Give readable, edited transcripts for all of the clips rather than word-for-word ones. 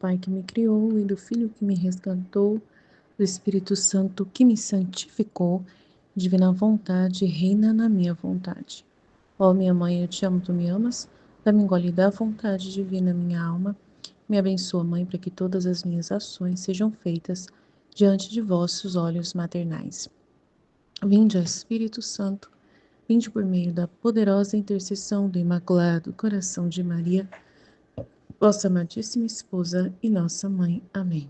Pai que me criou e do Filho que me resgatou, do Espírito Santo que me santificou, divina vontade, reina na minha vontade. Ó minha mãe, eu te amo, tu me amas? Dá-me um gole da vontade divina minha alma. Me abençoa, Mãe, para que todas as minhas ações sejam feitas diante de vossos olhos maternais. Vinde, ó Espírito Santo, vinde por meio da poderosa intercessão do Imaculado Coração de Maria, vossa amadíssima esposa e nossa mãe. Amém.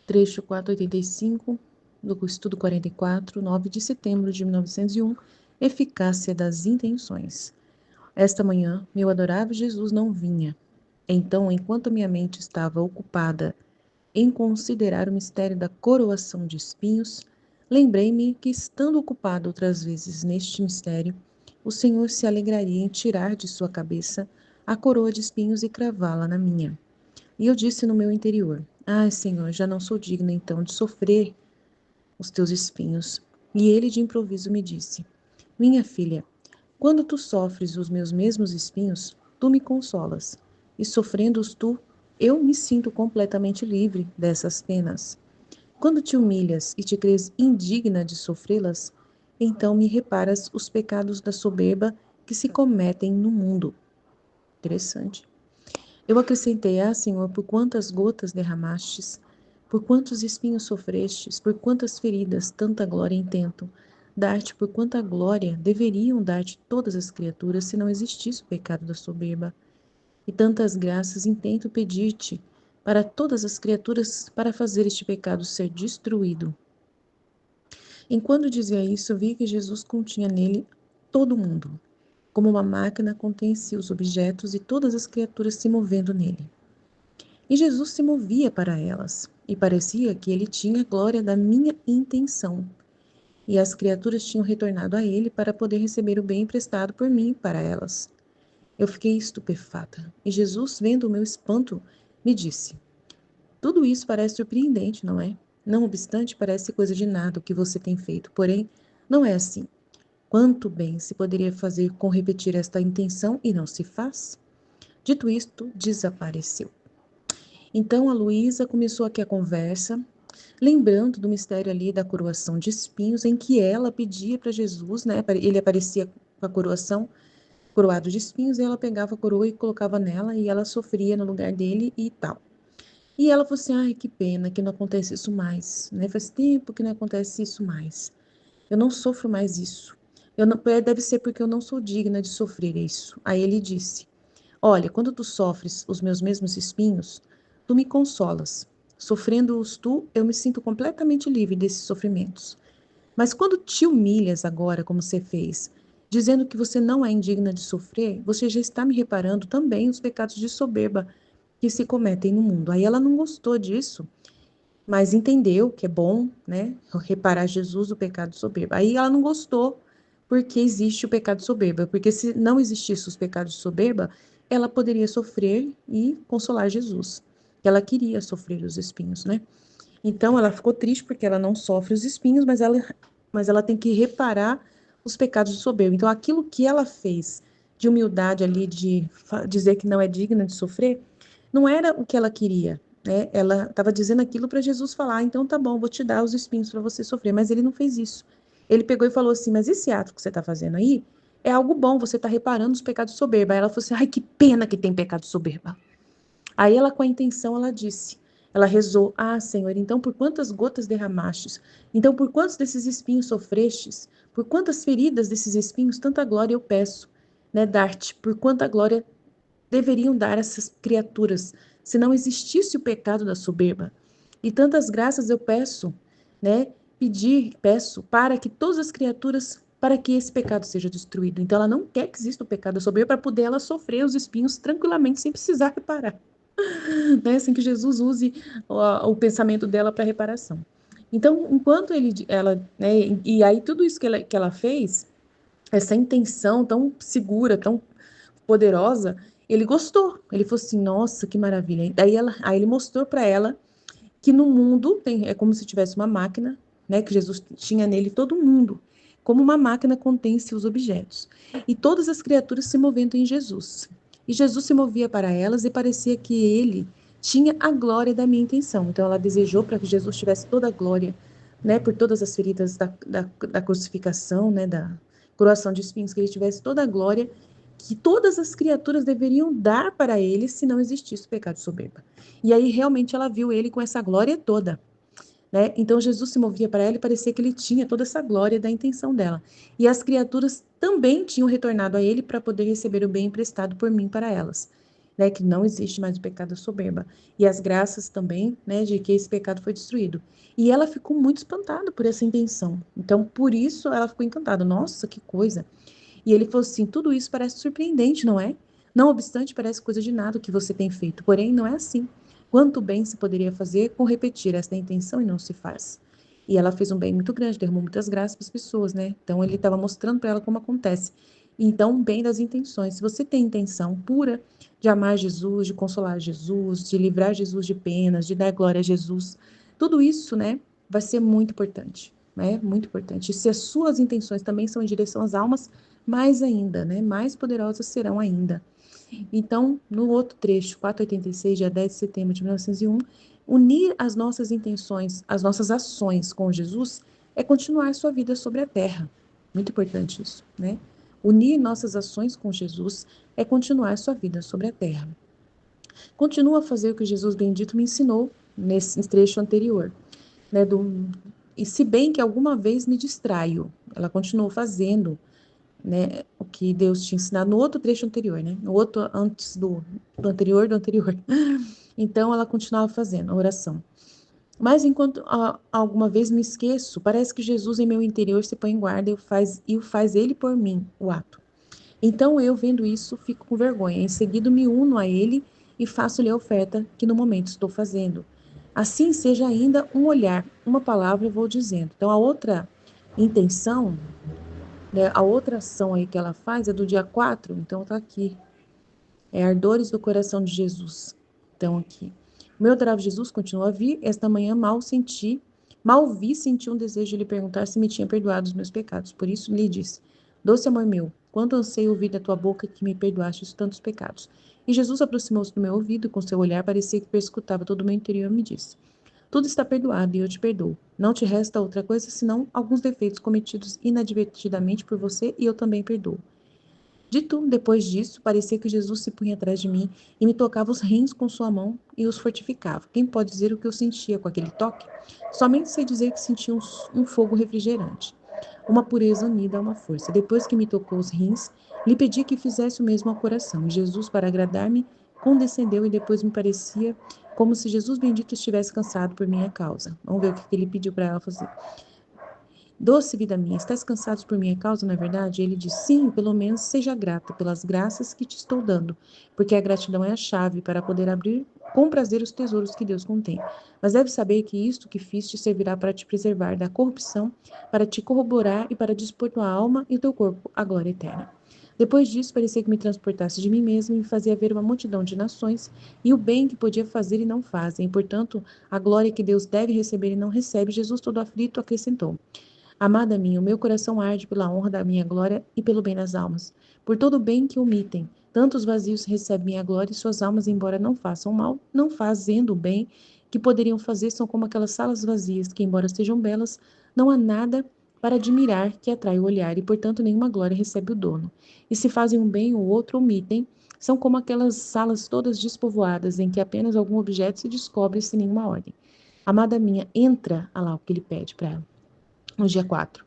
Trecho 485 do estudo 44, 9 de setembro de 1901, Eficácia das intenções. Esta manhã, meu adorável Jesus não vinha. Então, enquanto minha mente estava ocupada em considerar o mistério da coroação de espinhos, lembrei-me que, estando ocupado outras vezes neste mistério, o Senhor se alegraria em tirar de sua cabeça a coroa de espinhos e cravá-la na minha. E eu disse no meu interior: Ai, Senhor, já não sou digna então de sofrer os teus espinhos. E ele de improviso me disse: Minha filha, quando tu sofres os meus mesmos espinhos, tu me consolas, e sofrendo-os tu, eu me sinto completamente livre dessas penas. Quando te humilhas e te crês indigna de sofrê-las, então me reparas os pecados da soberba que se cometem no mundo. Interessante. Eu acrescentei: Senhor, por quantas gotas derramastes, por quantos espinhos sofrestes, por quantas feridas tanta glória intentam dar-te, por quanta glória deveriam dar-te todas as criaturas se não existisse o pecado da soberba. E tantas graças intento pedir-te para todas as criaturas para fazer este pecado ser destruído. Enquanto dizia isso, vi que Jesus continha nele todo o mundo, como uma máquina contém-se os objetos e todas as criaturas se movendo nele. E Jesus se movia para elas, e parecia que ele tinha a glória da minha intenção. E as criaturas tinham retornado a ele para poder receber o bem emprestado por mim para elas. Eu fiquei estupefata, e Jesus, vendo o meu espanto, me disse: Tudo isso parece surpreendente, não é? Não obstante, parece coisa de nada o que você tem feito, porém, não é assim. Quanto bem se poderia fazer com repetir esta intenção e não se faz? Dito isto, desapareceu. Então a Luísa começou aqui a conversa, lembrando do mistério ali da coroação de espinhos, em que ela pedia para Jesus, né? Ele aparecia com a coroação, coroado de espinhos, e ela pegava a coroa e colocava nela, e ela sofria no lugar dele e tal. E ela falou assim: ai, que pena que não acontece isso mais, né? Faz tempo que não acontece isso mais. Eu não sofro mais isso. Eu não, deve ser porque eu não sou digna de sofrer isso. Aí ele disse: Olha, quando tu sofres os meus mesmos espinhos, tu me consolas. Sofrendo-os tu, eu me sinto completamente livre desses sofrimentos. Mas quando te humilhas agora, como você fez, dizendo que você não é indigna de sofrer, você já está me reparando também os pecados de soberba que se cometem no mundo. Aí ela não gostou disso, mas entendeu que é bom, né, reparar Jesus o pecado de soberba. Aí ela não gostou porque existe o pecado de soberba, porque se não existisse os pecados de soberba, ela poderia sofrer e consolar Jesus. Ela queria sofrer os espinhos, né? Então ela ficou triste porque ela não sofre os espinhos, mas ela tem que reparar os pecados de soberba. Então aquilo que ela fez de humildade ali, de dizer que não é digna de sofrer, não era o que ela queria, né? Ela estava dizendo aquilo para Jesus falar: então tá bom, vou te dar os espinhos para você sofrer. Mas ele não fez isso. Ele pegou e falou assim: mas esse ato que você está fazendo aí é algo bom, você está reparando os pecados de soberba. Aí ela falou assim: ai, que pena que tem pecado de soberba. Aí ela, com a intenção, ela disse, ela rezou: Senhor, então por quantas gotas derramastes? Então por quantos desses espinhos sofrestes? Por quantas feridas desses espinhos, tanta glória eu peço, né, dar-te? Por quanta glória deveriam dar essas criaturas, se não existisse o pecado da soberba? E tantas graças eu peço, né, peço para que todas as criaturas, para que esse pecado seja destruído. Então ela não quer que exista o pecado da soberba para poder ela sofrer os espinhos tranquilamente, sem precisar reparar, né? Assim que Jesus use o pensamento dela para reparação. Então, enquanto ela, né, e aí tudo isso que ela fez, essa intenção tão segura, tão poderosa, ele gostou. Ele falou assim: nossa, que maravilha. Aí ele mostrou para ela que no mundo é como se tivesse uma máquina, né, que Jesus tinha nele todo mundo. Como uma máquina contém seus objetos. E todas as criaturas se movendo em Jesus. E Jesus se movia para elas e parecia que ele tinha a glória da minha intenção. Então, ela desejou para que Jesus tivesse toda a glória, né, por todas as feridas da crucificação, né, da coroação de espinhos, que ele tivesse toda a glória que todas as criaturas deveriam dar para ele se não existisse o pecado de soberba. E aí, realmente, ela viu ele com essa glória toda, né? Então, Jesus se movia para ela e parecia que ele tinha toda essa glória da intenção dela. E as criaturas também tinham retornado a ele para poder receber o bem emprestado por mim para elas, né? Que não existe mais o pecado da soberba. E as graças também, né? De que esse pecado foi destruído. E ela ficou muito espantada por essa intenção. Então, por isso, ela ficou encantada. Nossa, que coisa! E ele falou assim: tudo isso parece surpreendente, não é? Não obstante, parece coisa de nada o que você tem feito. Porém, não é assim. Quanto bem se poderia fazer com repetir esta intenção e não se faz. E ela fez um bem muito grande, derramou muitas graças para as pessoas, né? Então ele estava mostrando para ela como acontece. Então, o bem das intenções. Se você tem intenção pura de amar Jesus, de consolar Jesus, de livrar Jesus de penas, de dar glória a Jesus, tudo isso, né, vai ser muito importante, né? Muito importante. E se as suas intenções também são em direção às almas, mais ainda, né? Mais poderosas serão ainda. Então, no outro trecho, 486, dia 10 de setembro de 1901, unir as nossas intenções, as nossas ações com Jesus é continuar sua vida sobre a terra. Muito importante isso, né? Unir nossas ações com Jesus é continuar sua vida sobre a terra. Continua a fazer o que Jesus bendito me ensinou nesse trecho anterior, né? E se bem que alguma vez me distraio, ela continuou fazendo, né, o que Deus te ensinar no outro trecho anterior, né, no outro antes do anterior do anterior. Então ela continuava fazendo a oração. Mas enquanto alguma vez me esqueço, parece que Jesus em meu interior se põe em guarda e o faz ele por mim, o ato. Então eu, vendo isso, fico com vergonha. Em seguida me uno a ele e faço-lhe a oferta que no momento estou fazendo. Assim seja ainda um olhar, uma palavra eu vou dizendo. Então a outra intenção, né, a outra ação aí que ela faz é do dia 4, então tá aqui. É ardores do coração de Jesus. Então aqui. O meu adorado Jesus continua a vir. Esta manhã mal vi, senti um desejo de lhe perguntar se me tinha perdoado os meus pecados. Por isso lhe disse: doce amor meu, quanto anseio ouvir da tua boca que me perdoaste os tantos pecados. E Jesus aproximou-se do meu ouvido e com seu olhar parecia que perscrutava todo o meu interior e me disse: tudo está perdoado e eu te perdoo. Não te resta outra coisa senão alguns defeitos cometidos inadvertidamente por você e eu também perdoo. Dito depois disso, parecia que Jesus se punha atrás de mim e me tocava os rins com sua mão e os fortificava. Quem pode dizer o que eu sentia com aquele toque? Somente sei dizer que sentia um fogo refrigerante, uma pureza unida a uma força. Depois que me tocou os rins, lhe pedi que fizesse o mesmo ao coração. E Jesus, para agradar-me, condescendeu e depois me parecia como se Jesus bendito estivesse cansado por minha causa. Vamos ver o que ele pediu para ela fazer. Doce vida minha, estás cansado por minha causa, não é verdade? Ele diz, sim, pelo menos seja grata pelas graças que te estou dando, porque a gratidão é a chave para poder abrir com prazer os tesouros que Deus contém. Mas deve saber que isto que fiz te servirá para te preservar da corrupção, para te corroborar e para dispor tua alma e teu corpo à glória eterna. Depois disso, parecia que me transportasse de mim mesmo e me fazia ver uma multidão de nações e o bem que podia fazer e não fazem. E, portanto, a glória que Deus deve receber e não recebe, Jesus todo aflito acrescentou. Amada minha, o meu coração arde pela honra da minha glória e pelo bem das almas, por todo o bem que omitem. Tantos vazios recebem minha glória e suas almas, embora não façam mal, não fazendo o bem que poderiam fazer, são como aquelas salas vazias que, embora sejam belas, não há nada para admirar que atrai o olhar e, portanto, nenhuma glória recebe o dono. E se fazem um bem ou outro omitem, são como aquelas salas todas despovoadas em que apenas algum objeto se descobre sem nenhuma ordem. Amada minha, entra, olha lá o que ele pede para ela no dia 4.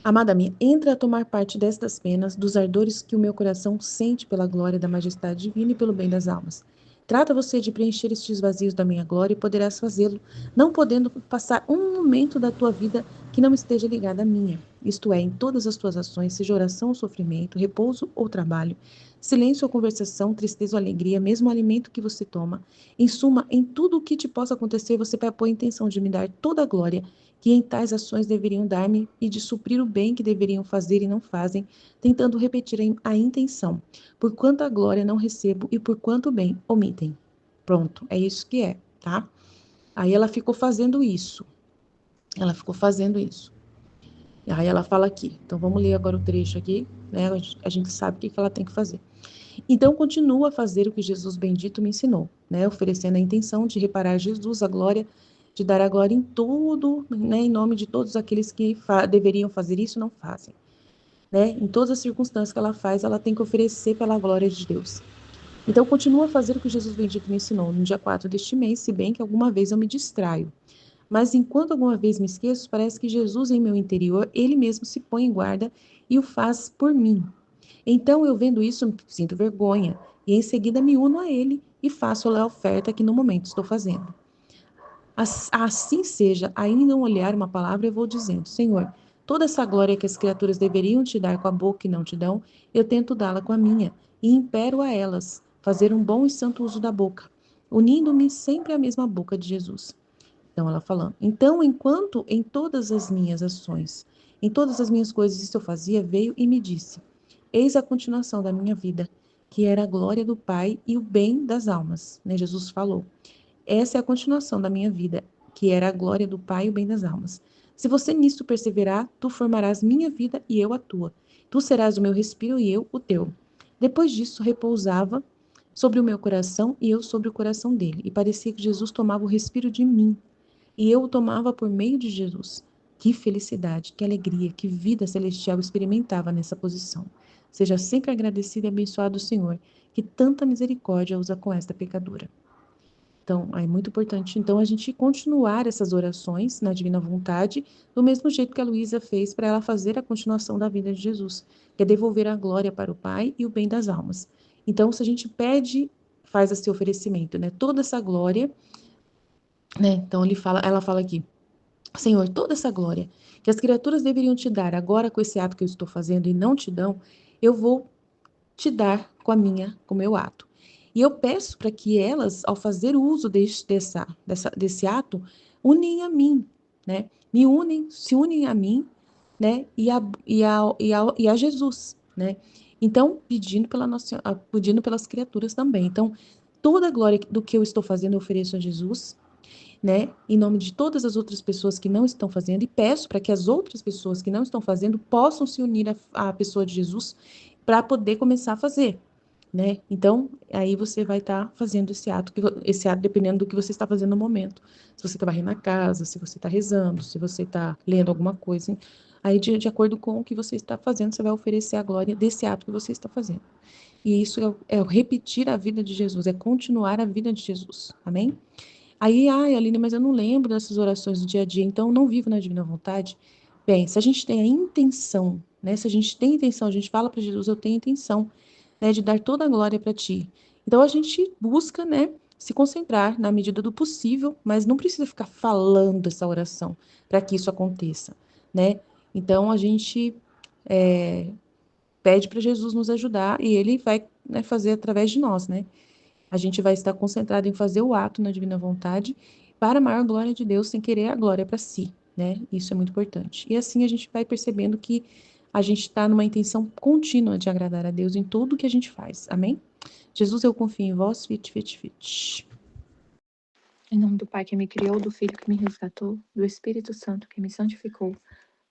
Amada minha, entra a tomar parte destas penas, dos ardores que o meu coração sente pela glória da majestade divina e pelo bem das almas. Trata você de preencher estes vazios da minha glória e poderás fazê-lo, não podendo passar um momento da tua vida que não esteja ligado à minha. Isto é, em todas as tuas ações, seja oração ou sofrimento, repouso ou trabalho, silêncio ou conversação, tristeza ou alegria, mesmo o alimento que você toma. Em suma, em tudo o que te possa acontecer, você vai pôr a intenção de me dar toda a glória que em tais ações deveriam dar-me e de suprir o bem que deveriam fazer e não fazem, tentando repetir a intenção, por quanto a glória não recebo e por quanto bem omitem. Pronto, é isso que é, tá? Aí ela ficou fazendo isso. Ela ficou fazendo isso. Aí ela fala aqui. Então vamos ler agora o trecho aqui, né? A gente sabe o que ela tem que fazer. Então, continua a fazer o que Jesus bendito me ensinou, né? Oferecendo a intenção de reparar Jesus, a glória, de dar a glória em tudo, né? Em nome de todos aqueles que deveriam fazer isso, não fazem, né? Em todas as circunstâncias que ela faz, ela tem que oferecer pela glória de Deus. Então, continua a fazer o que Jesus bendito me ensinou no dia 4 deste mês, se bem que alguma vez eu me distraio. Mas enquanto alguma vez me esqueço, parece que Jesus em meu interior, ele mesmo se põe em guarda e o faz por mim. Então, eu vendo isso, sinto vergonha e em seguida me uno a ele e faço a oferta que no momento estou fazendo. Assim seja, ainda um olhar, uma palavra, eu vou dizendo: Senhor, toda essa glória que as criaturas deveriam te dar com a boca e não te dão, eu tento dá-la com a minha, e impero a elas fazer um bom e santo uso da boca, unindo-me sempre à mesma boca de Jesus. Então, ela falando: Então, enquanto em todas as minhas ações, em todas as minhas coisas isso eu fazia, veio e me disse: Eis a continuação da minha vida, que era a glória do Pai e o bem das almas. Né? Jesus falou. Essa é a continuação da minha vida, que era a glória do Pai e o bem das almas. Se você nisto perseverar, tu formarás minha vida e eu a tua. Tu serás o meu respiro e eu o teu. Depois disso, repousava sobre o meu coração e eu sobre o coração dele. E parecia que Jesus tomava o respiro de mim e eu o tomava por meio de Jesus. Que felicidade, que alegria, que vida celestial experimentava nessa posição. Seja sempre agradecido e abençoado o Senhor, que tanta misericórdia usa com esta pecadora. Então, é muito importante, então, a gente continuar essas orações na divina vontade, do mesmo jeito que a Luísa fez para ela fazer a continuação da vida de Jesus, que é devolver a glória para o Pai e o bem das almas. Então, se a gente pede, faz esse oferecimento, né? Toda essa glória, né? Então, ela fala aqui: Senhor, toda essa glória que as criaturas deveriam te dar agora com esse ato que eu estou fazendo e não te dão, eu vou te dar com o meu ato. E eu peço para que elas, ao fazer uso desse ato, unem a mim, né? Se unem a mim, né? E a Jesus, né? Então, pedindo pelas criaturas também. Então, toda a glória do que eu estou fazendo, eu ofereço a Jesus, né? Em nome de todas as outras pessoas que não estão fazendo, e peço para que as outras pessoas que não estão fazendo possam se unir à pessoa de Jesus para poder começar a fazer, né? Então, aí você vai estar fazendo esse ato dependendo do que você está fazendo no momento. Se você está varrendo a casa, se você está rezando, se você está lendo alguma coisa, aí de acordo com o que você está fazendo, você vai oferecer a glória desse ato que você está fazendo. E isso é repetir a vida de Jesus, é continuar a vida de Jesus. Amém? Aí, ai, Aline, mas eu não lembro dessas orações do dia a dia, então eu não vivo na divina vontade. Bem, se a gente tem a intenção, né? Se a gente tem intenção, a gente fala para Jesus, eu tenho intenção, né, de dar toda a glória para ti. Então a gente busca, né, se concentrar na medida do possível, mas não precisa ficar falando essa oração para que isso aconteça, né? Então a gente pede para Jesus nos ajudar e ele vai, né, fazer através de nós, né? A gente vai estar concentrado em fazer o ato na divina vontade para a maior glória de Deus, sem querer a glória para si, né? Isso é muito importante. E assim a gente vai percebendo que a gente está numa intenção contínua de agradar a Deus em tudo que a gente faz. Amém? Jesus, eu confio em vós, fit, fit, fit. Em nome do Pai que me criou, do Filho que me resgatou, do Espírito Santo que me santificou,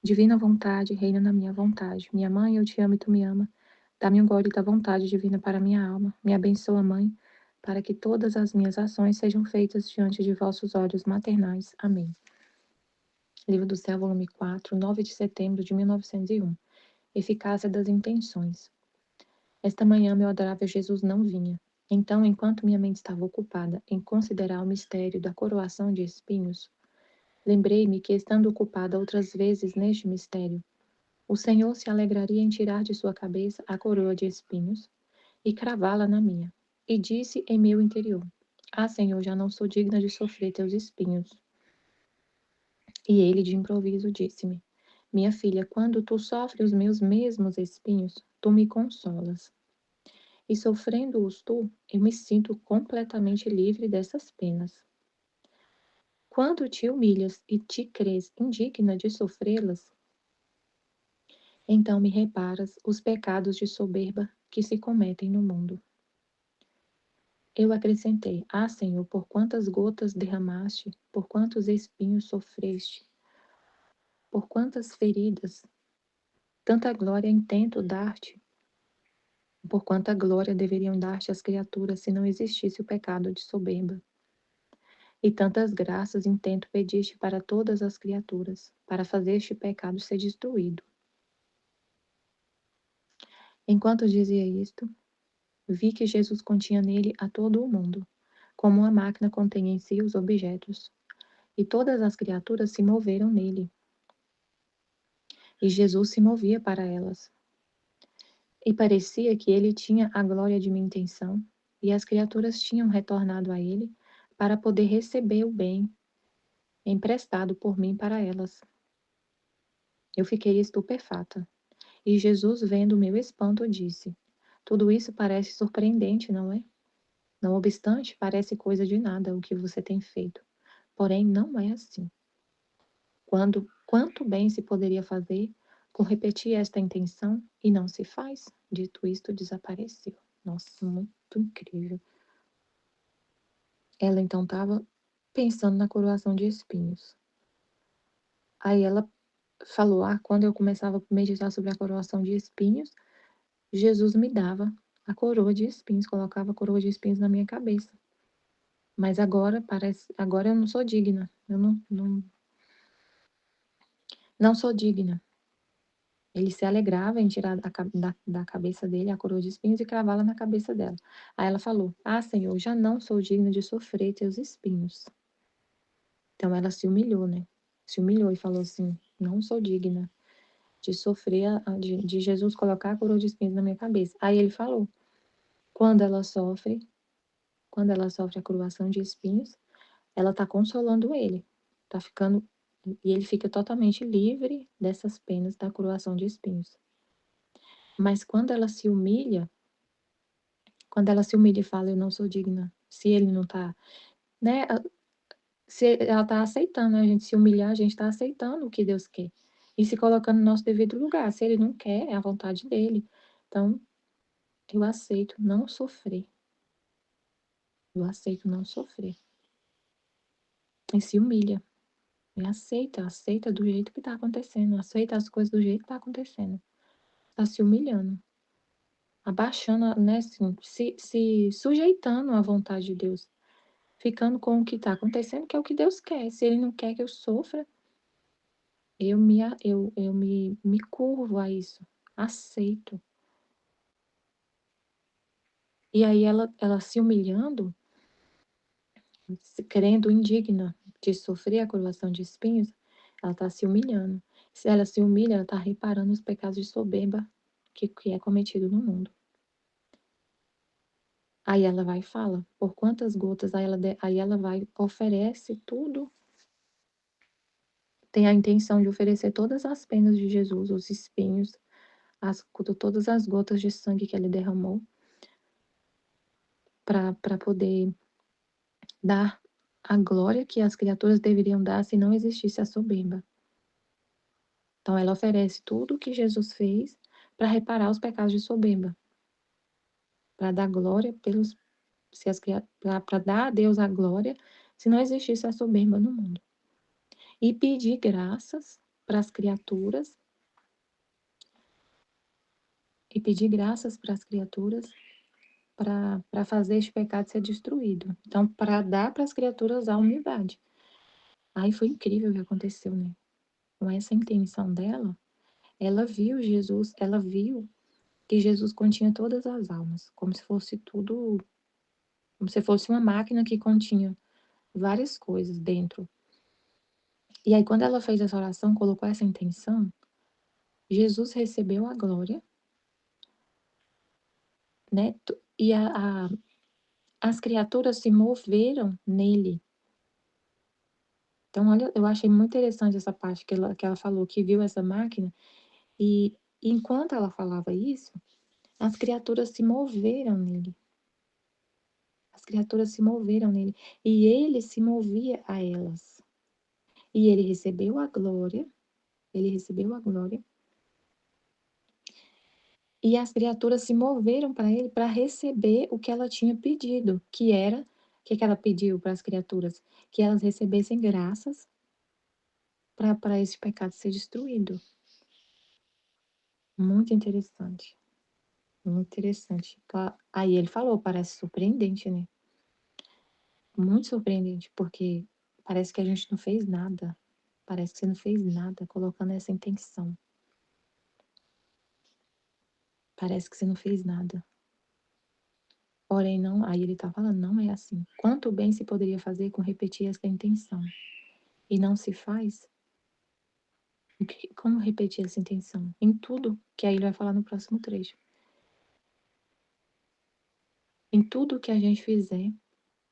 divina vontade, reina na minha vontade. Minha mãe, eu te amo e tu me ama. Dá-me um gole da vontade divina para minha alma. Me abençoa, mãe, para que todas as minhas ações sejam feitas diante de vossos olhos maternais. Amém. Livro do Céu, volume 4, 9 de setembro de 1901. Eficácia das intenções. Esta manhã, meu adorável Jesus não vinha. Então, enquanto minha mente estava ocupada em considerar o mistério da coroação de espinhos, lembrei-me que, estando ocupada outras vezes neste mistério, o Senhor se alegraria em tirar de sua cabeça a coroa de espinhos e cravá-la na minha. E disse em meu interior: Ah, Senhor, já não sou digna de sofrer teus espinhos. E ele, de improviso, disse-me: Minha filha, quando tu sofres os meus mesmos espinhos, tu me consolas. E sofrendo-os tu, eu me sinto completamente livre dessas penas. Quando te humilhas e te crês indigna de sofrê-las, então me reparas os pecados de soberba que se cometem no mundo. Eu acrescentei: Ah, Senhor, por quantas gotas derramaste, por quantos espinhos sofreste, por quantas feridas Tanta glória intento dar-te, por quanta glória deveriam dar-te as criaturas se não existisse o pecado de soberba. E tantas graças intento pedir-te para todas as criaturas, para fazer este pecado ser destruído. Enquanto dizia isto, vi que Jesus continha nele a todo o mundo, como uma máquina contém em si os objetos, e todas as criaturas se moveram nele. E Jesus se movia para elas. E parecia que ele tinha a glória de minha intenção, e as criaturas tinham retornado a ele para poder receber o bem emprestado por mim para elas. Eu fiquei estupefata. E Jesus, vendo o meu espanto, disse: Tudo isso parece surpreendente, não é? Não obstante, parece coisa de nada o que você tem feito. Porém, não é assim. Quanto bem se poderia fazer com repetir esta intenção e não se faz? Dito isto, desapareceu. Nossa, muito incrível. Ela então estava pensando na coroação de espinhos. Aí ela falou: quando eu começava a meditar sobre a coroação de espinhos, Jesus me dava a coroa de espinhos, colocava a coroa de espinhos na minha cabeça. Mas agora eu não sou digna. Eu não sou digna. Ele se alegrava em tirar da cabeça dele a coroa de espinhos e cravá-la na cabeça dela. Aí ela falou: Senhor, já não sou digna de sofrer teus espinhos. Então ela se humilhou, né? Se humilhou e falou assim: Não sou digna de sofrer, de Jesus colocar a coroa de espinhos na minha cabeça. Aí ele falou: quando ela sofre a coroação de espinhos, ela está consolando ele, tá ficando, e ele fica totalmente livre dessas penas da coroação de espinhos. Mas quando ela se humilha e fala, eu não sou digna, se ele não tá, né, se ela tá aceitando, né, a gente se humilhar, a gente tá aceitando o que Deus quer, e se colocando no nosso devido lugar, se ele não quer, é a vontade dele, então, eu aceito não sofrer, e se humilha, e aceita do jeito que tá acontecendo, aceita as coisas do jeito que tá acontecendo, tá se humilhando, abaixando, né, assim, se sujeitando à vontade de Deus, ficando com o que está acontecendo, que é o que Deus quer. Se Ele não quer que eu sofra, eu me curvo a isso, aceito. E aí ela se humilhando, se crendo indigna de sofrer a coroação de espinhos, ela está se humilhando. Se ela se humilha, ela está reparando os pecados de soberba que é cometido no mundo. Aí ela vai e fala, por quantas gotas, aí ela vai, oferece tudo, tem a intenção de oferecer todas as penas de Jesus, os espinhos, todas as gotas de sangue que ele derramou, para poder dar a glória que as criaturas deveriam dar se não existisse a soberba. Então ela oferece tudo o que Jesus fez para reparar os pecados de soberba, para dar glória para dar a Deus a glória se não existisse a soberba no mundo. E pedir graças para as criaturas para fazer este pecado ser destruído. Então, para dar para as criaturas a humildade. Aí foi incrível o que aconteceu, né? Com essa intenção dela, ela viu que Jesus continha todas as almas, como se fosse tudo, como se fosse uma máquina que continha várias coisas dentro. E aí, quando ela fez essa oração, colocou essa intenção, Jesus recebeu a glória, né? E as criaturas se moveram nele. Então, olha, eu achei muito interessante essa parte que ela falou, que viu essa máquina, e enquanto ela falava isso, as criaturas se moveram nele. As criaturas se moveram nele. E ele se movia a elas. E ele recebeu a glória. Ele recebeu a glória. E as criaturas se moveram para ele para receber o que ela tinha pedido, que era, o que ela pediu para as criaturas? Que elas recebessem graças para esse pecado ser destruído. Muito interessante, muito interessante. Aí ele falou, parece surpreendente, né? Muito surpreendente, porque parece que a gente não fez nada. Parece que você não fez nada colocando essa intenção. Parece que você não fez nada. Porém, não, aí ele tá falando, não é assim. Quanto bem se poderia fazer com repetir essa intenção? E não se faz? Como repetir essa intenção? Em tudo, que aí ele vai falar no próximo trecho. Em tudo que a gente fizer,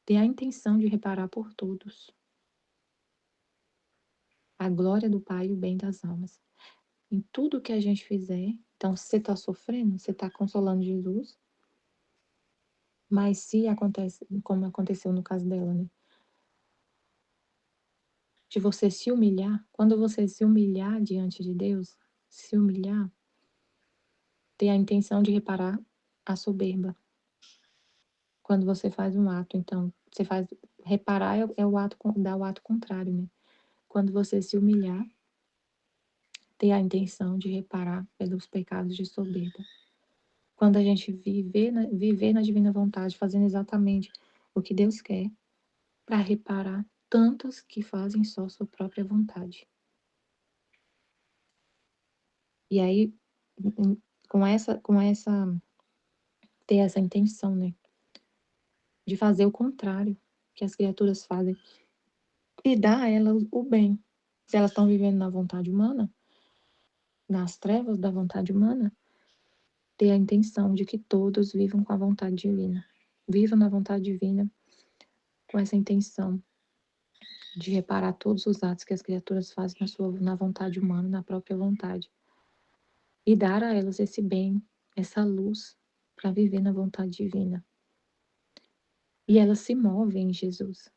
ter a intenção de reparar por todos a glória do Pai e o bem das almas. Em tudo que a gente fizer, então se você está sofrendo, você está consolando Jesus, mas se acontece, como aconteceu no caso dela, né? De você se humilhar, quando você se humilhar diante de Deus, se humilhar, ter a intenção de reparar a soberba. Quando você faz um ato, então, você faz, reparar é o ato, dá o ato contrário, né? Quando você se humilhar, ter a intenção de reparar pelos pecados de soberba. Quando a gente viver na divina vontade, fazendo exatamente o que Deus quer, para reparar tantos que fazem só sua própria vontade. E aí, ter essa intenção, né, de fazer o contrário que as criaturas fazem e dar a elas o bem. Se elas estão vivendo na vontade humana, nas trevas da vontade humana, ter a intenção de que todos vivam com a vontade divina. Vivam na vontade divina com essa intenção de reparar todos os atos que as criaturas fazem na vontade humana, na própria vontade. E dar a elas esse bem, essa luz, para viver na vontade divina. E elas se movem em Jesus.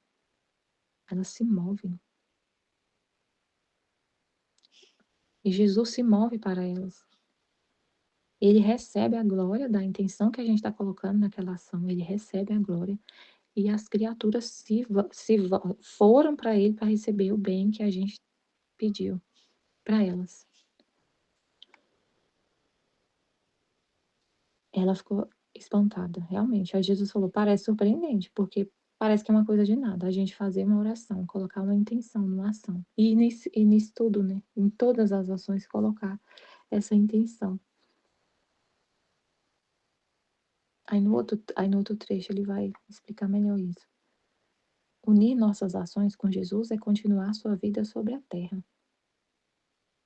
Elas se movem. E Jesus se move para elas. Ele recebe a glória da intenção que a gente está colocando naquela ação. Ele recebe a glória. E as criaturas foram para ele para receber o bem que a gente pediu para elas. Ela ficou espantada, realmente. Aí Jesus falou: parece surpreendente, porque parece que é uma coisa de nada. A gente fazer uma oração, colocar uma intenção numa ação. E nisso tudo, né? Em todas as ações, colocar essa intenção. Aí no outro trecho ele vai explicar melhor isso. Unir nossas ações com Jesus é continuar sua vida sobre a terra.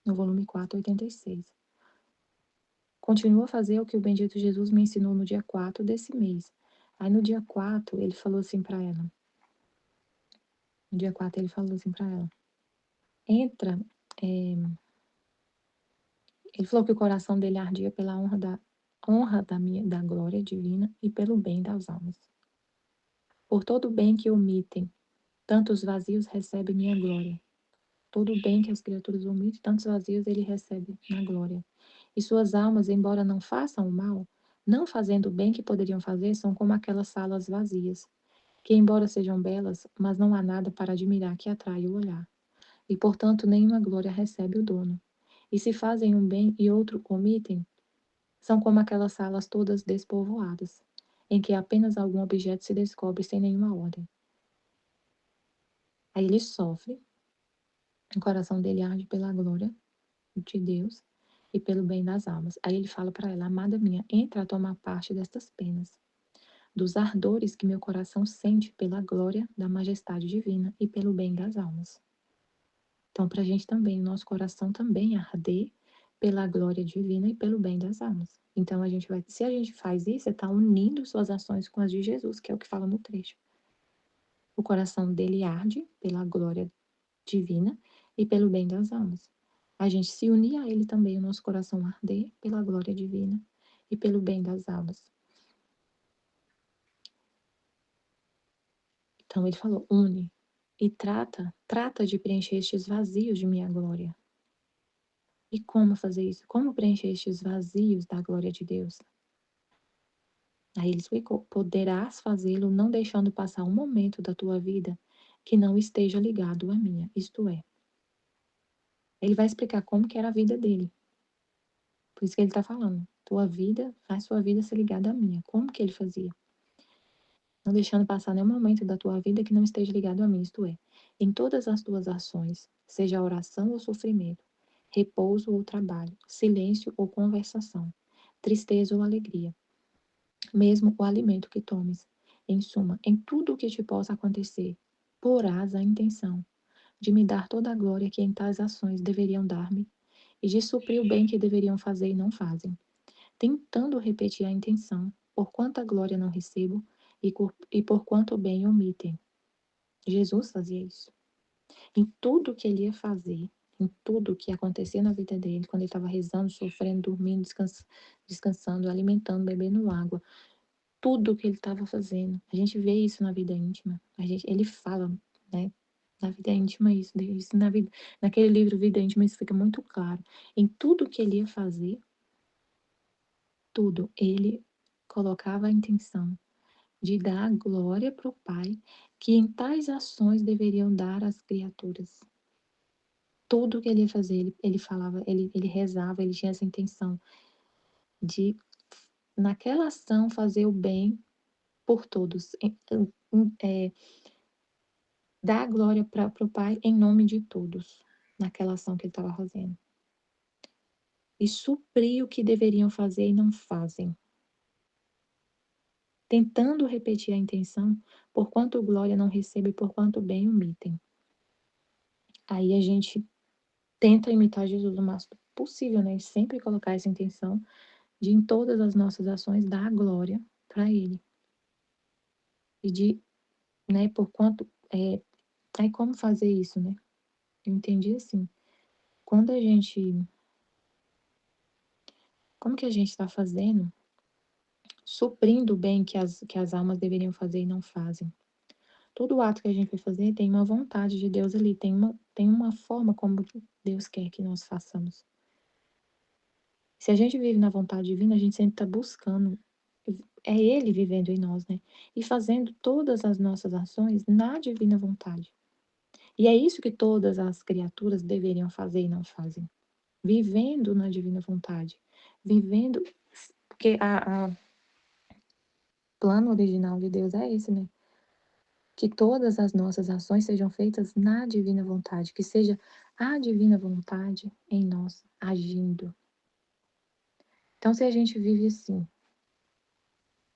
No volume 4, 86. Continua a fazer o que o bendito Jesus me ensinou no dia 4 desse mês. Aí no dia 4 ele falou assim para ela. No dia 4 ele falou assim para ela. Entra. Ele falou que o coração dele ardia pela honra da glória divina e pelo bem das almas. Por todo o bem que omitem, tantos vazios recebe minha glória. Todo o bem que as criaturas omitem, tantos vazios ele recebe na glória. E suas almas, embora não façam o mal, não fazendo o bem que poderiam fazer, são como aquelas salas vazias, que embora sejam belas, mas não há nada para admirar que atrai o olhar. E portanto nenhuma glória recebe o dono. E se fazem um bem e outro omitem, são como aquelas salas todas despovoadas, em que apenas algum objeto se descobre sem nenhuma ordem. Aí ele sofre, o coração dele arde pela glória de Deus e pelo bem das almas. Aí ele fala para ela: amada minha, entra a tomar parte destas penas, dos ardores que meu coração sente pela glória da majestade divina e pelo bem das almas. Então, para a gente também, o nosso coração também arder pela glória divina e pelo bem das almas. Então, se a gente faz isso, você está unindo suas ações com as de Jesus, que é o que fala no trecho. O coração dele arde pela glória divina e pelo bem das almas. A gente se unir a ele também, o nosso coração arder pela glória divina e pelo bem das almas. Então, ele falou: une e trata de preencher estes vazios de minha glória. E como fazer isso? Como preencher estes vazios da glória de Deus? Aí ele explicou: poderás fazê-lo não deixando passar um momento da tua vida que não esteja ligado à minha. Isto é, ele vai explicar como que era a vida dele. Por isso que ele está falando, tua vida, faz sua vida ser ligada à minha. Como que ele fazia? Não deixando passar nenhum momento da tua vida que não esteja ligado a mim, isto é, em todas as tuas ações, seja oração ou sofrimento, repouso ou trabalho, silêncio ou conversação, tristeza ou alegria, mesmo o alimento que tomes. Em suma, em tudo o que te possa acontecer, porás a intenção de me dar toda a glória que em tais ações deveriam dar-me, e de suprir o bem que deveriam fazer e não fazem, tentando repetir a intenção, por quanta glória não recebo e por quanto bem omitem. Jesus fazia isso. Em tudo que ele ia fazer, em tudo que acontecia na vida dele, quando ele estava rezando, sofrendo, dormindo, descansando, alimentando, bebendo água, tudo que ele estava fazendo. A gente vê isso na vida íntima. Ele fala, né? Na vida íntima, isso na vida, naquele livro Vida Íntima, isso fica muito claro. Em tudo que ele ia fazer, tudo, ele colocava a intenção de dar glória para o Pai, que em tais ações deveriam dar às criaturas. Tudo que ele ia fazer, ele falava, ele rezava, ele tinha essa intenção de, naquela ação, fazer o bem por todos, dar glória para o Pai em nome de todos, naquela ação que ele estava fazendo. E suprir o que deveriam fazer e não fazem. Tentando repetir a intenção, por quanto glória não recebe e por quanto bem omitem. Aí a gente tenta imitar Jesus o máximo possível, né? E sempre colocar essa intenção de, em todas as nossas ações, dar glória para Ele. E de, né, por quanto. Aí como fazer isso, né? Eu entendi assim. Quando a gente. Como que a gente está fazendo? Suprindo o bem que as almas deveriam fazer e não fazem. Todo ato que a gente vai fazer tem uma vontade de Deus ali, tem uma forma como Deus quer que nós façamos. Se a gente vive na vontade divina, a gente sempre está buscando, é Ele vivendo em nós, né? E fazendo todas as nossas ações na divina vontade. E é isso que todas as criaturas deveriam fazer e não fazem. Vivendo na divina vontade. Vivendo, porque a plano original de Deus é esse, né? Que todas as nossas ações sejam feitas na divina vontade, que seja a divina vontade em nós agindo. Então, se a gente vive assim,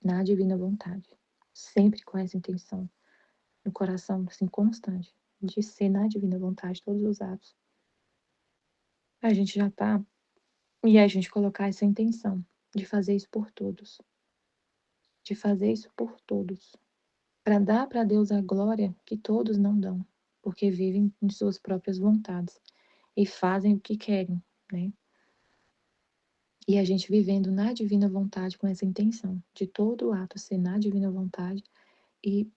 na divina vontade, sempre com essa intenção, no coração assim constante, de ser na divina vontade todos os atos, a gente já tá, e a gente colocar essa intenção de fazer isso por todos, de fazer isso por todos, para dar para Deus a glória que todos não dão, porque vivem em suas próprias vontades e fazem o que querem, né? E a gente vivendo na divina vontade com essa intenção de todo ato ser na divina vontade e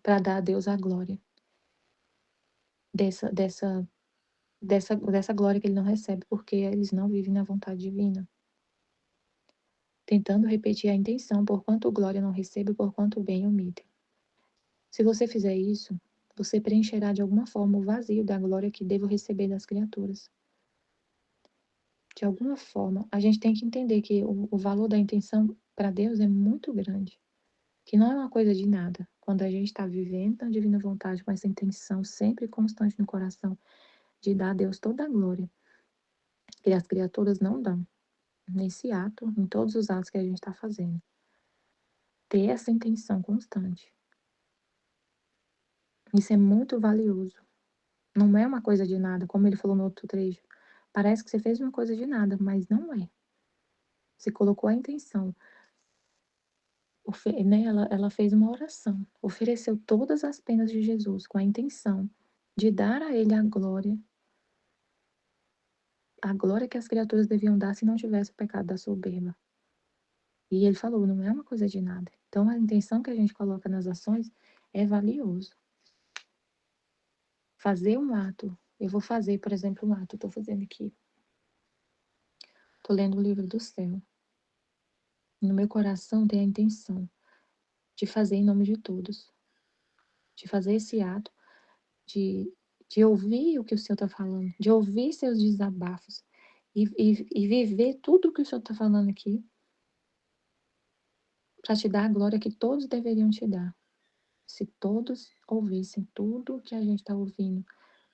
para dar a Deus a glória dessa glória que ele não recebe porque eles não vivem na vontade divina. Tentando repetir a intenção, por quanto glória não recebe, por quanto bem omite. Se você fizer isso, você preencherá de alguma forma o vazio da glória que devo receber das criaturas. De alguma forma, a gente tem que entender que o valor da intenção para Deus é muito grande, que não é uma coisa de nada. Quando a gente está vivendo a divina vontade com essa intenção sempre constante no coração de dar a Deus toda a glória, que as criaturas não dão, nesse ato, em todos os atos que a gente está fazendo. Ter essa intenção constante. Isso é muito valioso. Não é uma coisa de nada, como ele falou no outro trecho. Parece que você fez uma coisa de nada, mas não é. Você colocou a intenção. Né? Ela fez uma oração. Ofereceu todas as penas de Jesus com a intenção de dar a ele a glória que as criaturas deviam dar se não tivesse o pecado da soberba. E ele falou, não é uma coisa de nada. Então, a intenção que a gente coloca nas ações é valioso. Fazer um ato. Eu vou fazer, por exemplo, um ato. Estou fazendo aqui. Estou lendo o livro do céu. No meu coração tem a intenção de fazer em nome de todos. De fazer esse ato, de ouvir o que o Senhor está falando, de ouvir seus desabafos e viver tudo o que o Senhor está falando aqui, para te dar a glória que todos deveriam te dar. Se todos ouvissem tudo o que a gente está ouvindo,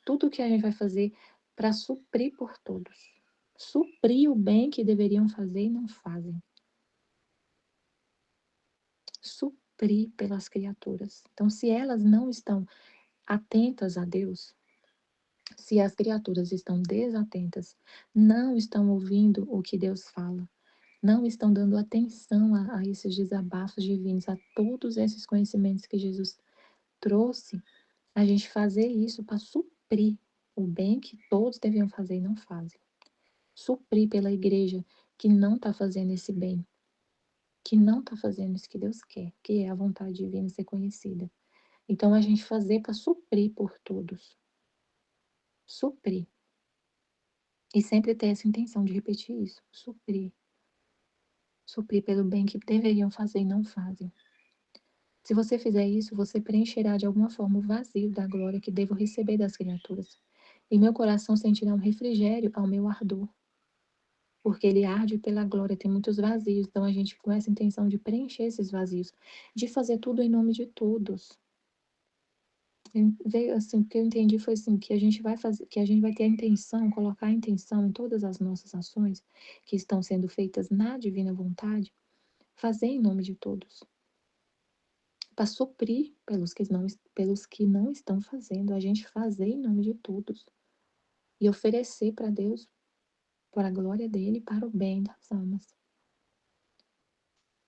tudo o que a gente vai fazer para suprir por todos. Suprir o bem que deveriam fazer e não fazem. Suprir pelas criaturas. Então, se elas não estão atentas a Deus, se as criaturas estão desatentas, não estão ouvindo o que Deus fala, não estão dando atenção a esses desabafos divinos, a todos esses conhecimentos que Jesus trouxe, a gente fazer isso para suprir o bem que todos deviam fazer e não fazem. Suprir pela igreja que não está fazendo esse bem, que não está fazendo isso que Deus quer, que é a vontade divina ser conhecida. Então, a gente fazer para suprir por todos. Suprir. E sempre ter essa intenção de repetir isso. Suprir. Suprir pelo bem que deveriam fazer e não fazem. Se você fizer isso, você preencherá de alguma forma o vazio da glória que devo receber das criaturas. E meu coração sentirá um refrigério ao meu ardor, porque ele arde pela glória, tem muitos vazios. Então a gente com essa intenção de preencher esses vazios, de fazer tudo em nome de todos. Veio assim, o que eu entendi foi assim, que a gente vai fazer, que a gente vai ter a intenção, colocar a intenção em todas as nossas ações que estão sendo feitas na divina vontade, fazer em nome de todos, para suprir pelos que não estão fazendo, a gente fazer em nome de todos e oferecer para Deus, para a glória dele, para o bem das almas.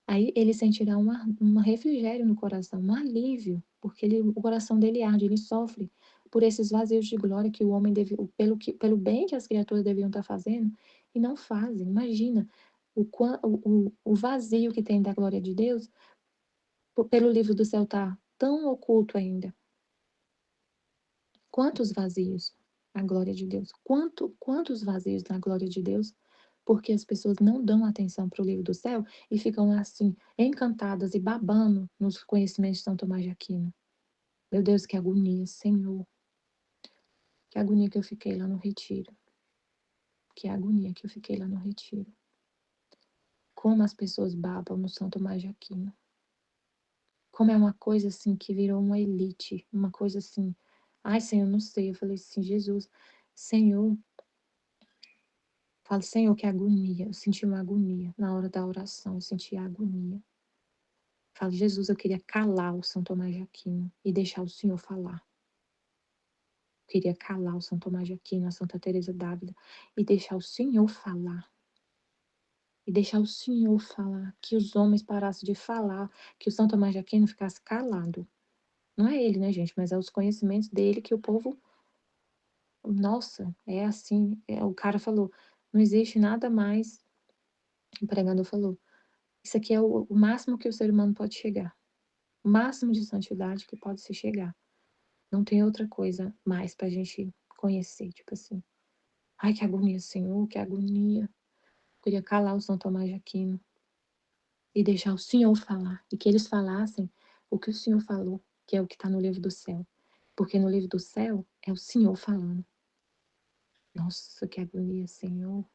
Aí ele sentirá um refrigério no coração, um alívio, porque o coração dele arde, ele sofre por esses vazios de glória que o homem deve, pelo bem que as criaturas deviam estar fazendo e não fazem. Imagina o vazio que tem da glória de Deus pelo livro do céu estar tão oculto ainda. Quantos vazios na glória de Deus? Quantos vazios na glória de Deus? Porque as pessoas não dão atenção para o livro do céu e ficam assim, encantadas e babando nos conhecimentos de São Tomás de Aquino. Meu Deus, que agonia, Senhor. Que agonia que eu fiquei lá no retiro. Que agonia que eu fiquei lá no retiro. Como as pessoas babam no São Tomás de Aquino. Como é uma coisa assim que virou uma elite, uma coisa assim. Ai, Senhor, não sei. Eu falei assim, Jesus, Senhor, falo, Senhor, que agonia. Eu senti uma agonia na hora da oração, eu senti a agonia. Falo, Jesus, eu queria calar o São Tomás de Aquino e deixar o Senhor falar. Eu queria calar o São Tomás de Aquino, a Santa Teresa d'Ávila e deixar o Senhor falar. E deixar o Senhor falar, que os homens parassem de falar, que o São Tomás de Aquino ficasse calado. Não é ele, né, gente, mas é os conhecimentos dele que o povo, nossa, é assim, o cara falou, não existe nada mais, o pregador falou, isso aqui é o máximo que o ser humano pode chegar, o máximo de santidade que pode se chegar. Não tem outra coisa mais pra gente conhecer, tipo assim. Ai, que agonia, Senhor, que agonia. Eu queria calar o São Tomás de Aquino e deixar o Senhor falar, e que eles falassem o que o Senhor falou, que é o que está no livro do céu. Porque no livro do céu é o Senhor falando. Nossa, que agonia, Senhor.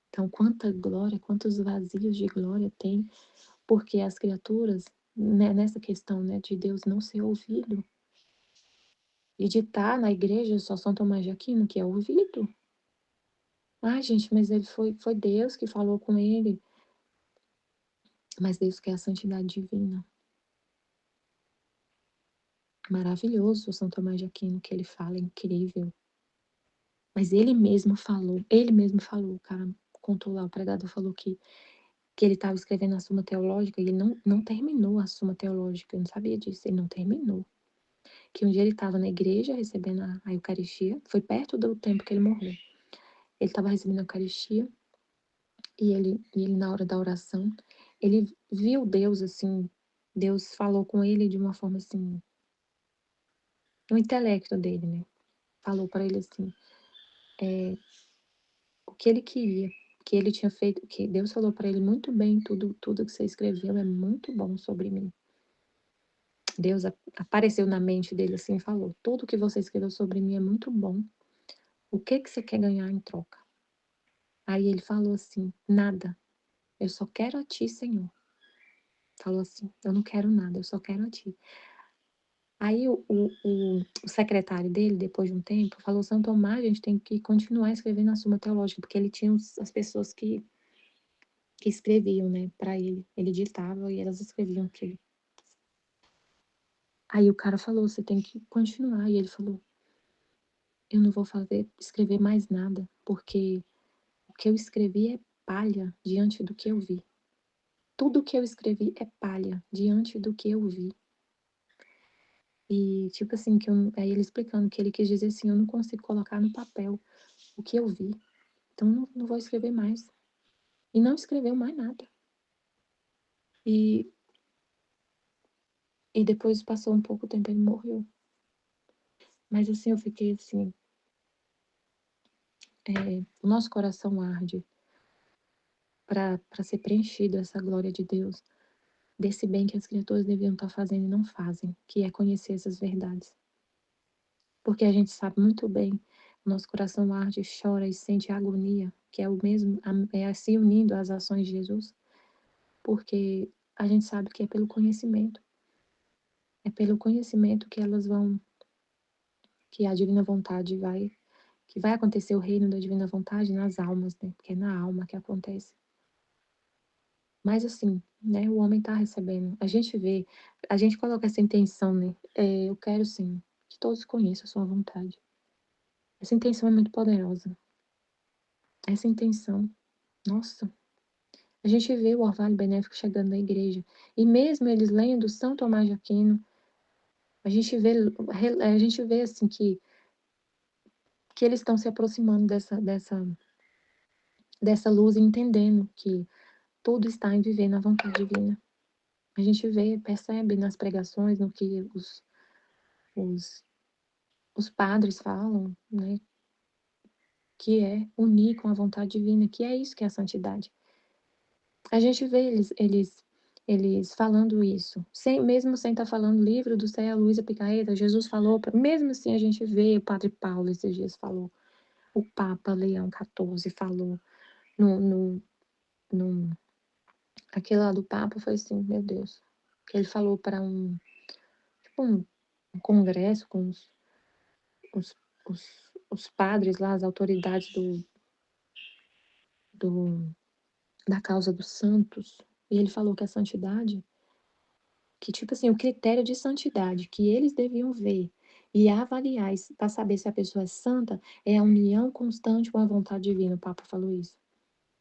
Então, quanta glória, quantos vazios de glória tem, porque as criaturas, né, nessa questão, né, de Deus não ser ouvido, e de estar na igreja só São Tomás de Aquino, que é ouvido. Ah, gente, mas ele foi Deus que falou com ele. Mas Deus quer a santidade divina. Maravilhoso o São Tomás de Aquino, que ele fala, é incrível. Mas ele mesmo falou, o cara contou lá, o pregador falou que ele estava escrevendo a Suma Teológica e ele não terminou a Suma Teológica, eu não sabia disso, ele não terminou. Que um dia ele estava na igreja recebendo a Eucaristia, foi perto do tempo que ele morreu. Ele estava recebendo a Eucaristia e ele na hora da oração, ele viu Deus assim, Deus falou com ele de uma forma assim, no intelecto dele, né? Falou para ele assim, o que ele queria, que ele tinha feito, que Deus falou para ele muito bem, tudo que você escreveu é muito bom sobre mim. Deus apareceu na mente dele assim e falou, tudo que você escreveu sobre mim é muito bom. O que você quer ganhar em troca? Aí ele falou assim: nada, eu só quero a ti, Senhor. Falou assim: eu não quero nada, eu só quero a ti. Aí o secretário dele, depois de um tempo, falou: São Tomás, a gente tem que continuar escrevendo a Suma Teológica, porque ele tinha as pessoas que escreviam, né, para ele. Ele ditava e elas escreviam aquilo. Aí o cara falou: você tem que continuar. E ele falou: eu não vou escrever mais nada, porque o que eu escrevi é palha diante do que eu vi. Tudo que eu escrevi é palha diante do que eu vi. E, tipo assim, aí ele explicando que ele quis dizer assim: eu não consigo colocar no papel o que eu vi, então não vou escrever mais. E não escreveu mais nada. E, e depois passou um pouco tempo, ele morreu. Mas assim, eu fiquei assim: o nosso coração arde para ser preenchido essa glória de Deus, desse bem que as criaturas deviam estar fazendo e não fazem, que é conhecer essas verdades. Porque a gente sabe muito bem, o nosso coração arde, chora e sente agonia, que é o mesmo, é assim unindo às ações de Jesus, porque a gente sabe que é pelo conhecimento. É pelo conhecimento que elas vão, que a divina vontade que vai acontecer o reino da divina vontade nas almas, né? Porque é na alma que acontece. Mas assim, né? O homem está recebendo. A gente vê, a gente coloca essa intenção, né? Eu quero sim que todos conheçam a sua vontade. Essa intenção é muito poderosa. Essa intenção, nossa. A gente vê o orvalho benéfico chegando na igreja. E mesmo eles lendo São Tomás de Aquino, a gente vê assim que eles estão se aproximando dessa luz e entendendo que tudo está em viver na vontade divina. A gente vê, percebe nas pregações, no que os, os padres falam, né? Que é unir com a vontade divina, que é isso que é a santidade. A gente vê eles falando isso, mesmo sem estar falando livro do céu, Luísa Picareta, Jesus falou, mesmo assim a gente vê o Padre Paulo esses dias falou, o Papa Leão XIV falou, no, no, no, aquele lá do Papa foi assim, meu Deus, que ele falou para tipo um congresso com os, os, os padres lá, as autoridades do, da causa dos santos, e ele falou que a santidade, que tipo assim, o critério de santidade que eles deviam ver e avaliar para saber se a pessoa é santa é a união constante com a vontade divina, o Papa falou isso.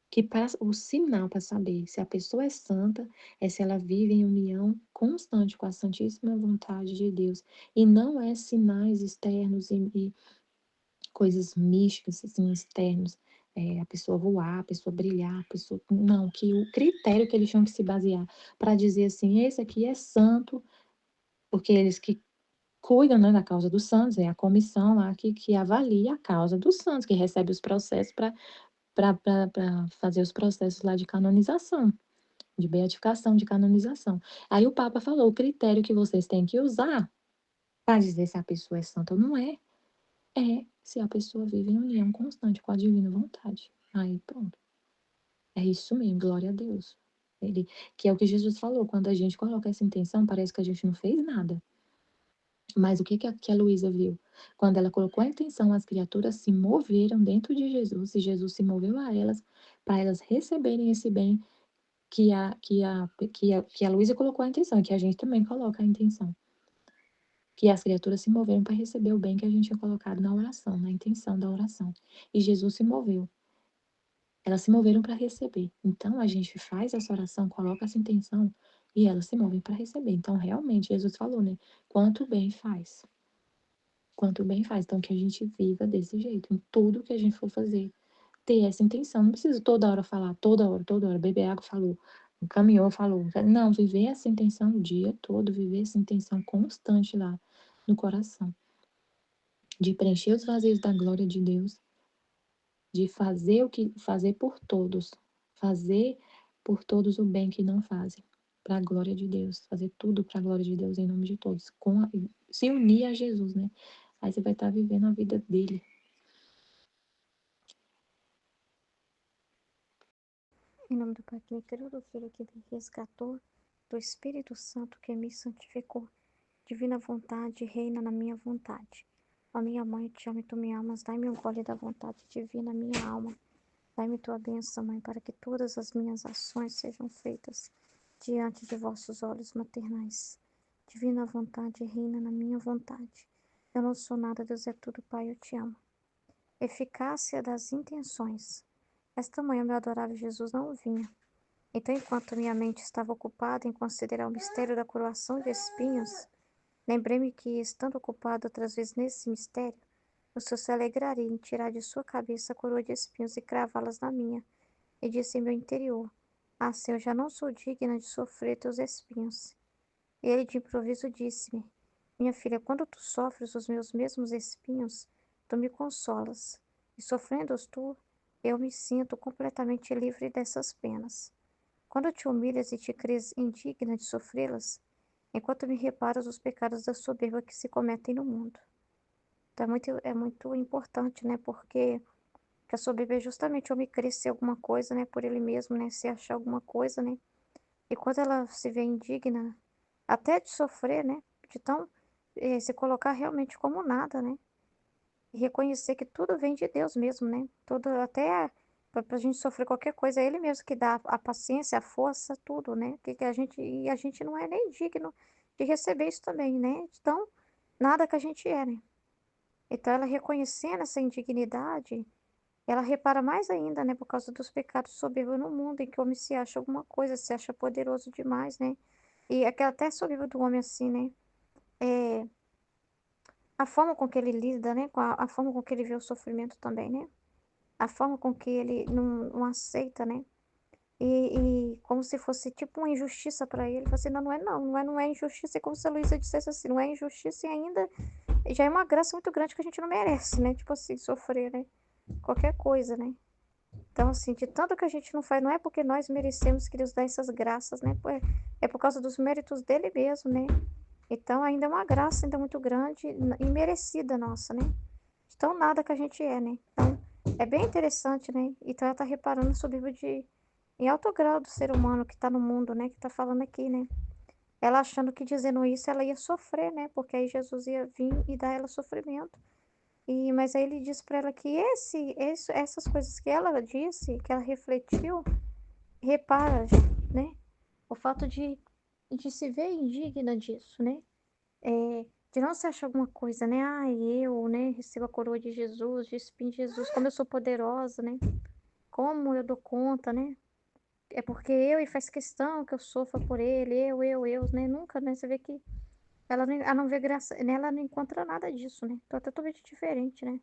Que o sinal para saber se a pessoa é santa é se ela vive em união constante com a santíssima vontade de Deus. E não é sinais externos e coisas místicas, assim, externos. A pessoa voar, a pessoa brilhar, a pessoa. Não, que o critério que eles tinham que se basear para dizer assim, esse aqui é santo, porque eles que cuidam, né, da causa dos santos, é a comissão lá que avalia a causa dos santos, que recebe os processos para fazer os processos lá de canonização, de beatificação, de canonização. Aí o Papa falou: o critério que vocês têm que usar para dizer se a pessoa é santa ou não é se a pessoa vive em união constante com a divina vontade. Aí pronto. É isso mesmo, glória a Deus. Que é o que Jesus falou, quando a gente coloca essa intenção, parece que a gente não fez nada. Mas o que a Luísa viu? Quando ela colocou a intenção, as criaturas se moveram dentro de Jesus, e Jesus se moveu a elas, para elas receberem esse bem que a Luísa colocou a intenção, e que a gente também coloca a intenção. Que as criaturas se moveram para receber o bem que a gente tinha colocado na oração, na intenção da oração. E Jesus se moveu. Elas se moveram para receber. Então, a gente faz essa oração, coloca essa intenção, e elas se movem para receber. Então, realmente, Jesus falou, né? Quanto bem faz. Quanto bem faz. Então, que a gente viva desse jeito. Em tudo que a gente for fazer, ter essa intenção. Não precisa toda hora falar, toda hora. Beber água falou, caminhou, falou. Não, viver essa intenção o dia todo, viver essa intenção constante lá no coração. De preencher os vazios da glória de Deus, de fazer por todos, fazer por todos o bem que não fazem, para a glória de Deus, fazer tudo para a glória de Deus em nome de todos, se unir a Jesus, né? Aí você vai estar vivendo a vida dele. Em nome do Pai que me criou, do Filho que me resgatou, do Espírito Santo que me santificou. Divina vontade, reina na minha vontade. Ó minha mãe, eu te amo e tu me amas. Dai-me um gole da vontade divina, minha alma. Dai-me tua bênção, mãe, para que todas as minhas ações sejam feitas diante de vossos olhos maternais. Divina vontade, reina na minha vontade. Eu não sou nada, Deus é tudo, Pai, eu te amo. Eficácia das intenções. Esta manhã, meu adorável Jesus não vinha. Então, enquanto minha mente estava ocupada em considerar o mistério da coroação de espinhos, lembrei-me que, estando ocupado outras vezes nesse mistério, o Senhor se alegraria em tirar de sua cabeça a coroa de espinhos e cravá-las na minha. E disse em meu interior: Ah, Senhor, eu já não sou digna de sofrer teus espinhos. E ele de improviso disse-me: Minha filha, quando tu sofres os meus mesmos espinhos, tu me consolas. E sofrendo-os tu, eu me sinto completamente livre dessas penas. Quando te humilhas e te crês indigna de sofrê-las, enquanto me reparas os pecados da soberba que se cometem no mundo. Então é muito importante, né? Porque que a soberba é justamente o homem crer ser alguma coisa, né? Por ele mesmo, né? Se achar alguma coisa, né? E quando ela se vê indigna, até de sofrer, né? De tão se colocar realmente como nada, né? E reconhecer que tudo vem de Deus mesmo, né? Tudo, até para a gente sofrer qualquer coisa, é Ele mesmo que dá a paciência, a força, tudo, né? Que a gente não é nem digno de receber isso também, né? Então, nada que a gente é, né? Então, ela reconhecendo essa indignidade, ela repara mais ainda, né? Por causa dos pecados soberbos no mundo, em que o homem se acha alguma coisa, se acha poderoso demais, né? E aquela até soberba do homem assim, né? É, a forma com que ele lida, né? Com a forma com que ele vê o sofrimento também, né? A forma com que ele não aceita, né? E como se fosse tipo uma injustiça para ele. Você não, não é injustiça. É como se a Luísa dissesse assim, não é injustiça e ainda já é uma graça muito grande que a gente não merece, né? Tipo assim, sofrer, né? Qualquer coisa, né? Então, assim, de tanto que a gente não faz, não é porque nós merecemos que Deus dá essas graças, né? É por causa dos méritos dele mesmo, né? Então, ainda é uma graça ainda muito grande e merecida nossa, né? Então, nada que a gente é, né? Então, é bem interessante, né? Então, ela tá reparando sobre o de em alto grau do ser humano que tá no mundo, né? Que tá falando aqui, né? Ela achando que dizendo isso ela ia sofrer, né? Porque aí Jesus ia vir e dar ela sofrimento. Mas aí ele disse para ela que essas coisas que ela disse, que ela refletiu, repara, né? O fato de se ver indigna disso, né? De não se achar alguma coisa, né? Ah, eu, né, recebo a coroa de Jesus, de espinho de Jesus, como eu sou poderosa, né? Como eu dou conta, né? É porque eu e faz questão que eu sofra por ele, eu, né? Nunca, né? Você vê que ela não vê graça, nela ela não encontra nada disso, né? Então é totalmente diferente, né?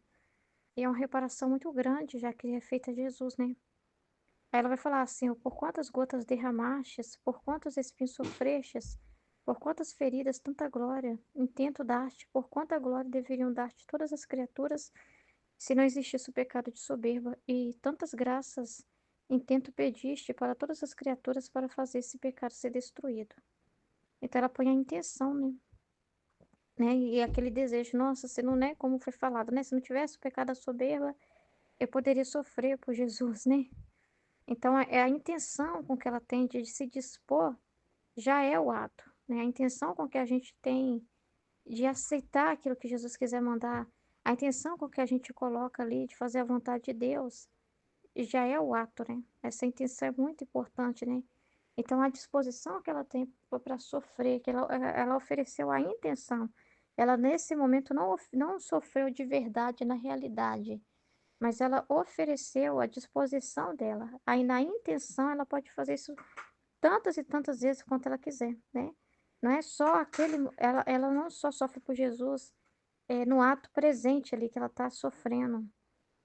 E é uma reparação muito grande, já que é feita a Jesus, né? Aí ela vai falar assim: por quantas gotas derramastes, por quantos espinhos sofrestes, por quantas feridas, tanta glória, intento dar-te, por quanta glória deveriam dar-te todas as criaturas, se não existisse o pecado de soberba, e tantas graças intento pediste para todas as criaturas para fazer esse pecado ser destruído. Então ela põe a intenção, né? E aquele desejo, nossa, se não, né, como foi falado, né? Se não tivesse o pecado da soberba, eu poderia sofrer por Jesus, né? Então, é a intenção com que ela tem de se dispor já é o ato, né? A intenção com que a gente tem de aceitar aquilo que Jesus quiser mandar, a intenção com que a gente coloca ali de fazer a vontade de Deus, já é o ato, né? Essa intenção é muito importante, né? Então, a disposição que ela tem para sofrer, que ela ofereceu a intenção, ela nesse momento não sofreu de verdade na realidade, mas ela ofereceu a disposição dela. Aí na intenção ela pode fazer isso tantas e tantas vezes quanto ela quiser, né? Não é só aquele, ela não só sofre por Jesus no ato presente ali que ela está sofrendo,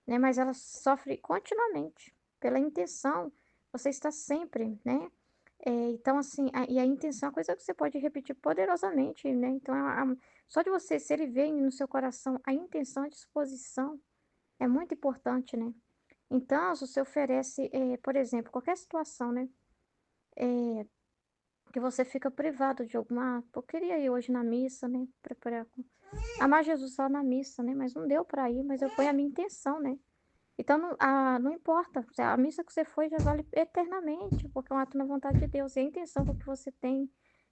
né? Mas ela sofre continuamente pela intenção. Você está sempre, né? Então, assim, e a intenção é uma coisa que você pode repetir poderosamente, né? Então, só de você, se ele vem no seu coração a intenção, a disposição, é muito importante, né? Então, se você oferece, por exemplo, qualquer situação, né? Que você fica privado de alguma. Eu queria ir hoje na missa, né? Amar Jesus lá na missa, né? Mas não deu para ir, mas eu ponho a minha intenção, né? Então, não importa, a missa que você foi já vale eternamente, porque é um ato na vontade de Deus. E a intenção que você tem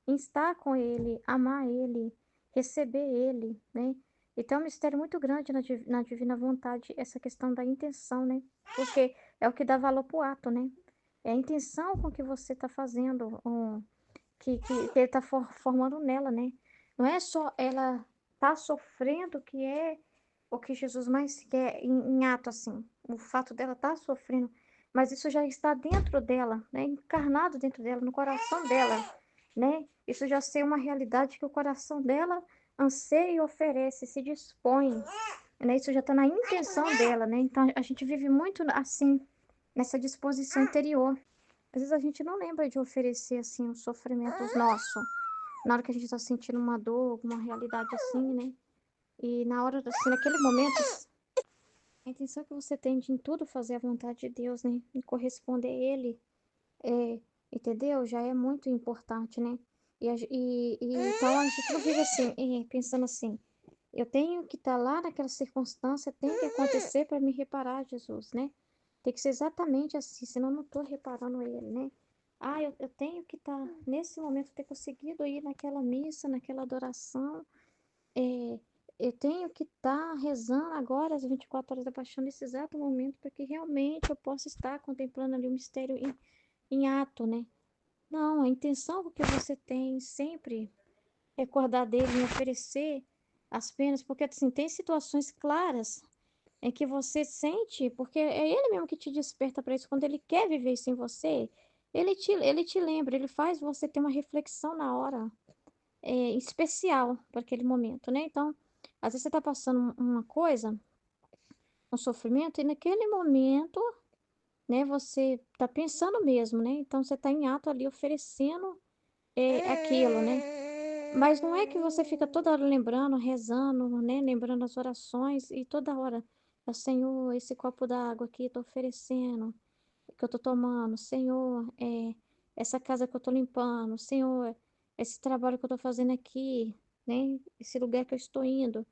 em estar com Ele, amar Ele, receber Ele, né? Então, é um mistério muito grande na divina vontade, essa questão da intenção, né? Porque é o que dá valor pro ato, né? É a intenção com que você está fazendo, que ele está formando nela, né? Não é só ela tá sofrendo que é o que Jesus mais quer em ato, assim. O fato dela estar sofrendo, mas isso já está dentro dela, né? Encarnado dentro dela, no coração dela, né? Isso já ser uma realidade que o coração dela anseia e oferece, se dispõe, né? Isso já está na intenção dela, né? Então a gente vive muito assim, nessa disposição interior. Às vezes a gente não lembra de oferecer assim os sofrimentos nossos, na hora que a gente está sentindo uma dor, alguma realidade assim, né? E na hora, assim, naquele momento, a intenção que você tem de em tudo fazer a vontade de Deus, né? E corresponder a Ele, é, entendeu? Já é muito importante, né? Então a gente não vive assim, pensando assim, eu tenho que estar lá naquela circunstância, tem que acontecer para me reparar, Jesus, né? Tem que ser exatamente assim, senão eu não estou reparando Ele, né? Ah, eu tenho que estar, nesse momento, ter conseguido ir naquela missa, naquela adoração, é, eu tenho que estar rezando agora às 24 horas da paixão nesse exato momento para que realmente eu possa estar contemplando ali o mistério em ato, né? Não, a intenção que você tem sempre recordar dele em oferecer as penas, porque assim, tem situações claras em que você sente, porque é ele mesmo que te desperta para isso, quando ele quer viver isso em você, ele te lembra, ele faz você ter uma reflexão na hora, especial para aquele momento, né? Então, às vezes você está passando uma coisa, um sofrimento, e naquele momento, né, você está pensando mesmo, né? Então, você está em ato ali oferecendo aquilo, né? Mas não é que você fica toda hora lembrando, rezando, né? Lembrando as orações e toda hora, Senhor, esse copo d'água aqui estou oferecendo, que eu estou tomando, Senhor, essa casa que eu estou limpando, Senhor, esse trabalho que eu estou fazendo aqui, né? Esse lugar que eu estou indo.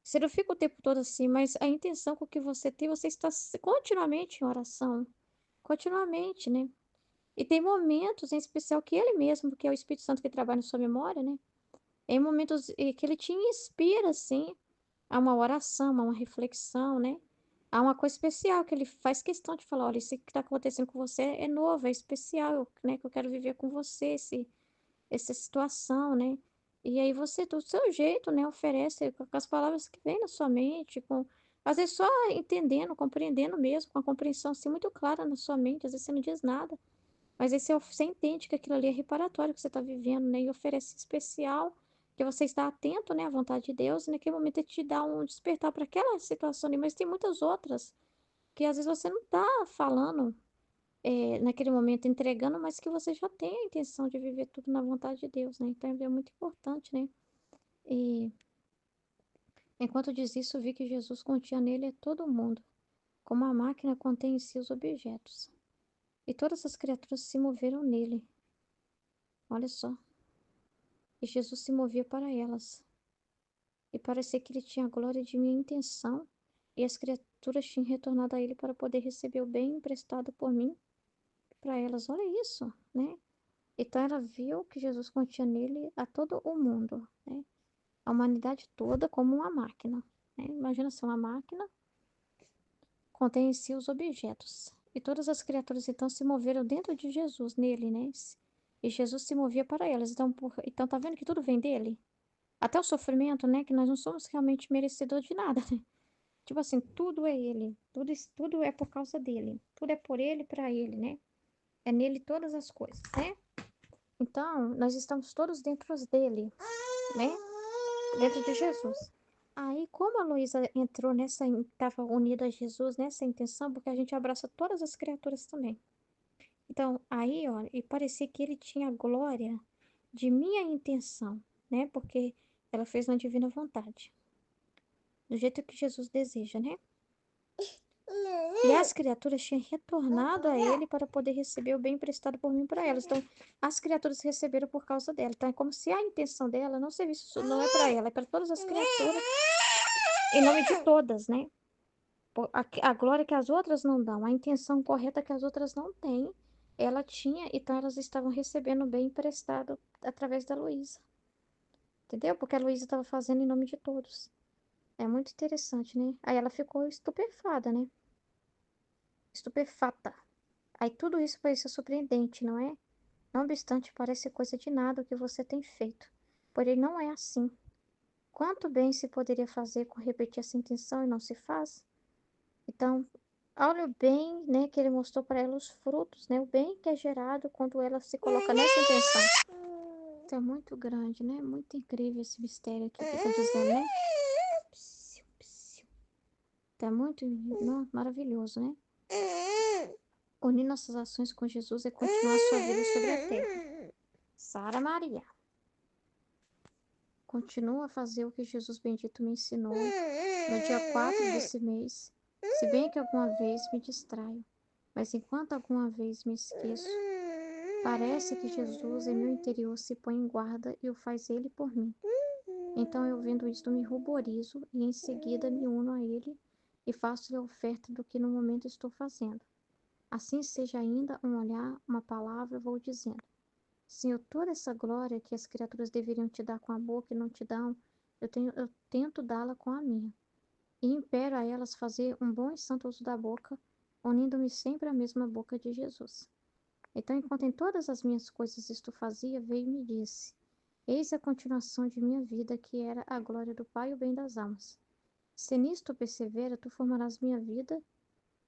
Você não fica o tempo todo assim, mas a intenção com que você tem, você está continuamente em oração, continuamente, né? E tem momentos em especial que ele mesmo, que é o Espírito Santo que trabalha na sua memória, né? Em momentos que ele te inspira, assim, a uma oração, a uma reflexão, né? Há uma coisa especial que ele faz questão de falar, olha, isso que está acontecendo com você é novo, é especial, né? Que eu quero viver com você essa situação, né? E aí você, do seu jeito, né, oferece com as palavras que vêm na sua mente, às vezes só entendendo, compreendendo mesmo, com a compreensão assim muito clara na sua mente, às vezes você não diz nada, mas aí você entende que aquilo ali é reparatório que você está vivendo, né? E oferece especial, que você está atento, né, à vontade de Deus, e naquele momento ele te dá um despertar para aquela situação ali, mas tem muitas outras que às vezes você não está falando, naquele momento entregando, mas que você já tem a intenção de viver tudo na vontade de Deus, né? Então é muito importante, né? E enquanto diz isso, vi que Jesus continha nele todo mundo, como a máquina contém em si os objetos. E todas as criaturas se moveram nele. Olha só. E Jesus se movia para elas. E parecia que ele tinha a glória de minha intenção, e as criaturas tinham retornado a ele para poder receber o bem emprestado por mim para elas. Olha isso, né? Então ela viu que Jesus continha nele a todo o mundo, né? A humanidade toda como uma máquina, né? Imagina ser uma máquina, contém em si os objetos. E todas as criaturas então se moveram dentro de Jesus, nele, né? E Jesus se movia para elas. Então tá vendo que tudo vem dele? Até o sofrimento, né? Que nós não somos realmente merecedores de nada, né? Tipo assim, tudo é ele. Tudo é por causa dele. Tudo é por ele e para ele, né? É nele todas as coisas, né? Então, nós estamos todos dentro dele, né? Dentro de Jesus. Aí, como a Luísa entrou estava unida a Jesus nessa intenção, porque a gente abraça todas as criaturas também. Então, aí, ó, e parecia que ele tinha glória de minha intenção, né? Porque ela fez na divina vontade, do jeito que Jesus deseja, né? E as criaturas tinham retornado a ele para poder receber o bem emprestado por mim para elas. Então, as criaturas receberam por causa dela. Então, é como se a intenção dela não servisse, não é para ela, é para todas as criaturas, em nome de todas, né? A glória que as outras não dão, a intenção correta que as outras não têm, ela tinha, então elas estavam recebendo bem emprestado através da Luísa. Entendeu? Porque a Luísa estava fazendo em nome de todos. É muito interessante, né? Aí ela ficou estupefada, né? Estupefata. Aí tudo isso parecia surpreendente, não é? Não obstante, parece coisa de nada o que você tem feito. Porém, não é assim. Quanto bem se poderia fazer com repetir essa intenção e não se faz? Então, olha o bem, né, que ele mostrou para ela os frutos, né? O bem que é gerado quando ela se coloca nessa intenção. Então, é muito grande, né? Muito incrível esse mistério aqui que está dizendo, né? Psiu, psiu. Então, é muito maravilhoso, né? Unir nossas ações com Jesus e continuar sua vida sobre a terra. Sara Maria. Continua a fazer o que Jesus bendito me ensinou no dia 4 desse mês, se bem que alguma vez me distraio, mas enquanto alguma vez me esqueço, parece que Jesus em meu interior se põe em guarda e o faz ele por mim. Então eu vendo isto me ruborizo e em seguida me uno a ele e faço-lhe a oferta do que no momento estou fazendo. Assim seja ainda um olhar, uma palavra, vou dizendo. Senhor, toda essa glória que as criaturas deveriam te dar com a boca e não te dão, eu tento dá-la com a minha. E impero a elas fazer um bom e santo uso da boca, unindo-me sempre à mesma boca de Jesus. Então, enquanto em todas as minhas coisas isto fazia, veio e me disse: Eis a continuação de minha vida, que era a glória do Pai e o bem das almas. Se nisto persevera, tu formarás minha vida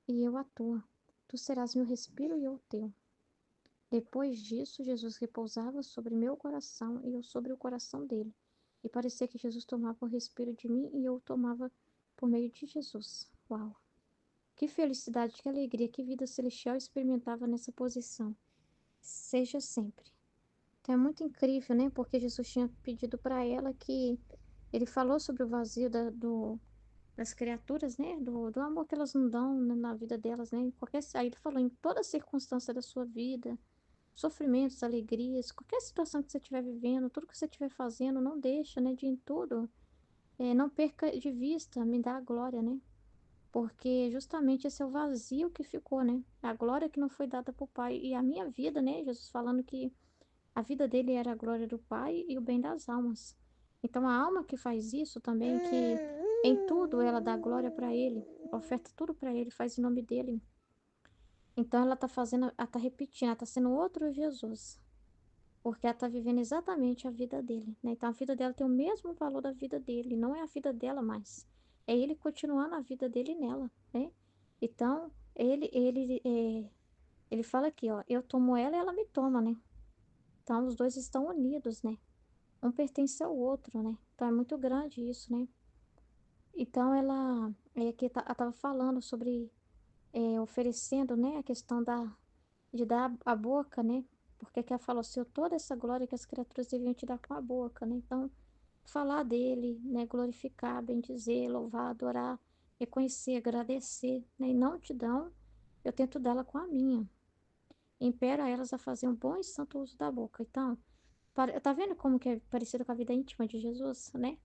e eu a tua. Tu serás meu respiro e eu o teu. Depois disso, Jesus repousava sobre meu coração e eu sobre o coração dele. E parecia que Jesus tomava o respiro de mim e eu o tomava por meio de Jesus. Uau! Que felicidade, que alegria, que vida celestial eu experimentava nessa posição. Seja sempre. Então é muito incrível, né? Porque Jesus tinha pedido para ela que ele falou sobre o vazio das criaturas, né? Do amor que elas não dão na vida delas, né? Aí ele falou em toda circunstância da sua vida, sofrimentos, alegrias, qualquer situação que você estiver vivendo, tudo que você estiver fazendo, não deixa, né? De em tudo, não perca de vista, me dá a glória, né? Porque justamente esse é o vazio que ficou, né? A glória que não foi dada para o Pai. E a minha vida, né? Jesus falando que a vida dele era a glória do Pai e o bem das almas. Então a alma que faz isso também, que em tudo ela dá glória para ele, oferta tudo para ele, faz em nome dele. Então ela tá fazendo, ela tá repetindo, ela tá sendo outro Jesus. Porque ela tá vivendo exatamente a vida dele, né? Então a vida dela tem o mesmo valor da vida dele, não é a vida dela mais. É ele continuando a vida dele nela, né? Então, ele fala aqui, ó, eu tomo ela e ela me toma, né? Então os dois estão unidos, né? Um pertence ao outro, né? Então é muito grande isso, né? Então aqui ela tava falando sobre oferecendo, né, a questão de dar a boca, né? Porque que ela falou assim, toda essa glória que as criaturas deviam te dar com a boca, né? Então, falar dele, né, glorificar, bendizer, louvar, adorar, reconhecer, agradecer, né? E não te dão, eu tento dá-la com a minha. Impera elas a fazer um bom e santo uso da boca. Então, tá vendo como que é parecido com a vida íntima de Jesus, né?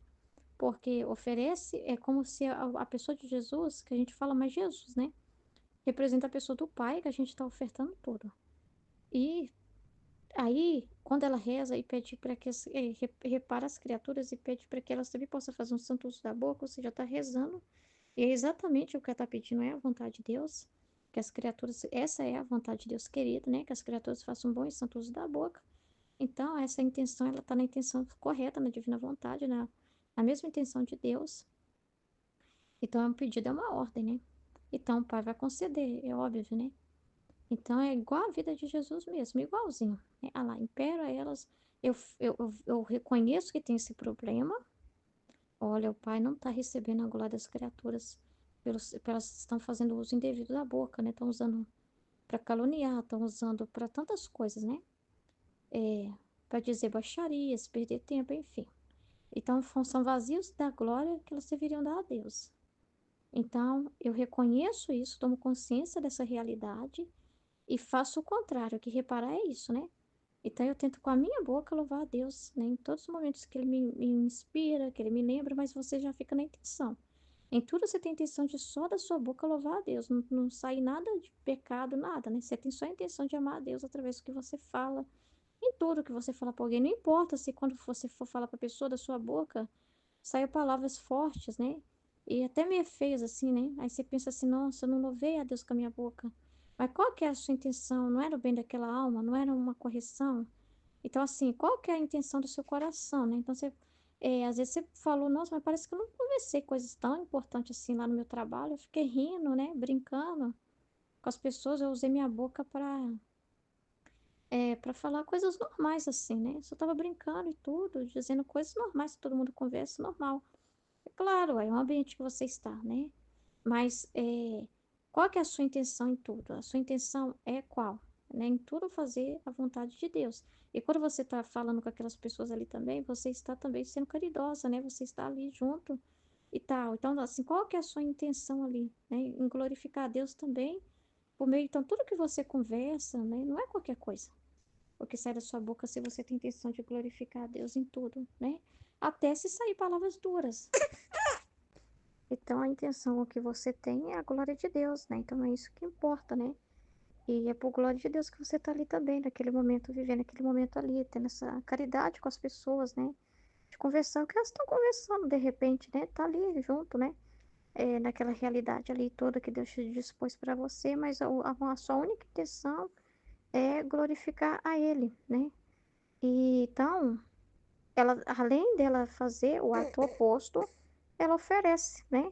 Porque oferece, é como se a pessoa de Jesus, que a gente fala mais Jesus, né? Representa a pessoa do Pai que a gente está ofertando tudo. E aí, quando ela reza e pede para que repara as criaturas e pede para que elas também possam fazer um santo uso da boca, ou seja, está rezando. E é exatamente o que ela está pedindo, é a vontade de Deus. Que as criaturas, essa é a vontade de Deus querido, né? Que as criaturas façam um bom e santo uso da boca. Então, essa intenção, ela está na intenção correta, na divina vontade, na mesma intenção de Deus. Então, é um pedido, é uma ordem, né? Então, o Pai vai conceder, é óbvio, né? Então, é igual a vida de Jesus mesmo, igualzinho. Né? Ah lá, impera elas. Eu reconheço que tem esse problema. Olha, o Pai não está recebendo a glória das criaturas. Elas estão fazendo uso indevido da boca, né? Estão usando para caluniar, estão usando para tantas coisas, né? Para dizer baixarias, perder tempo, enfim. Então, são vazios da glória que elas deveriam dar a Deus. Então, eu reconheço isso, tomo consciência dessa realidade e faço o contrário, que reparar é isso, né? Então, eu tento com a minha boca louvar a Deus, né? Em todos os momentos que Ele me inspira, que Ele me lembra, mas você já fica na intenção. Em tudo você tem a intenção de só da sua boca louvar a Deus, não sair nada de pecado, nada, né? Você tem só a intenção de amar a Deus através do que você fala, em tudo que você fala para alguém. Não importa se quando você for falar para a pessoa da sua boca, saiu palavras fortes, né? E até meio feias assim, né? Aí você pensa assim, nossa, eu não louvei a Deus com a minha boca. Mas qual que é a sua intenção? Não era o bem daquela alma? Não era uma correção? Então, assim, qual que é a intenção do seu coração, né? Então, às vezes você falou, nossa, mas parece que eu não conversei coisas tão importantes assim lá no meu trabalho. Eu fiquei rindo, né? Brincando com as pessoas. Eu usei minha boca para falar coisas normais, assim, né? Só tava brincando e tudo, dizendo coisas normais que todo mundo conversa, normal. É claro, é um ambiente que você está, né? Mas qual que é a sua intenção em tudo? A sua intenção é qual? Né? Em tudo fazer a vontade de Deus. E quando você está falando com aquelas pessoas ali também, você está também sendo caridosa, né? Você está ali junto e tal. Então, assim, qual que é a sua intenção ali? Né? Em glorificar a Deus também, por meio, então, tudo que você conversa, né? Não é qualquer coisa. O que sai da sua boca se você tem intenção de glorificar a Deus em tudo, né? Até se sair palavras duras. Então, a intenção que você tem é a glória de Deus, né? Então, é isso que importa, né? E é por glória de Deus que você está ali também, naquele momento, vivendo aquele momento ali, tendo essa caridade com as pessoas, né? De conversar, o que elas estão conversando, de repente, né? Tá ali junto, né? Naquela realidade ali toda que Deus te dispôs para você, mas a sua única intenção é glorificar a Ele, né? E então, ela, além dela fazer o ato oposto, ela oferece, né?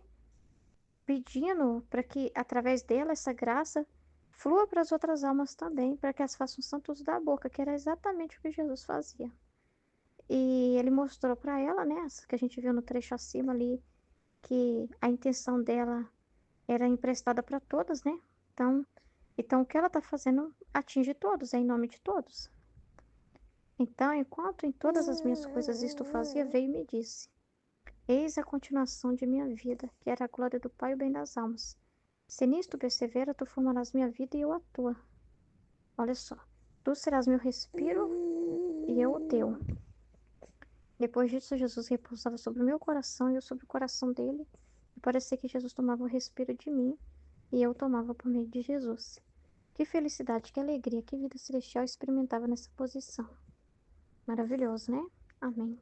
Pedindo para que, através dela, essa graça flua para as outras almas também, para que elas façam santos da boca, que era exatamente o que Jesus fazia. E ele mostrou para ela, né, que a gente viu no trecho acima ali, que a intenção dela era emprestada para todas, né? Então, o que ela está fazendo atinge todos, é em nome de todos. Então, enquanto em todas as minhas coisas isto fazia, veio e me disse: Eis a continuação de minha vida, que era a glória do Pai e o bem das almas. Se nisto persevera, tu formarás minha vida e eu a tua. Olha só. Tu serás meu respiro e eu o teu. Depois disso, Jesus repousava sobre o meu coração e eu sobre o coração dele. E parecia que Jesus tomava o respiro de mim e eu tomava por meio de Jesus. Que felicidade, que alegria, que vida celestial eu experimentava nessa posição. Maravilhoso, né? Amém.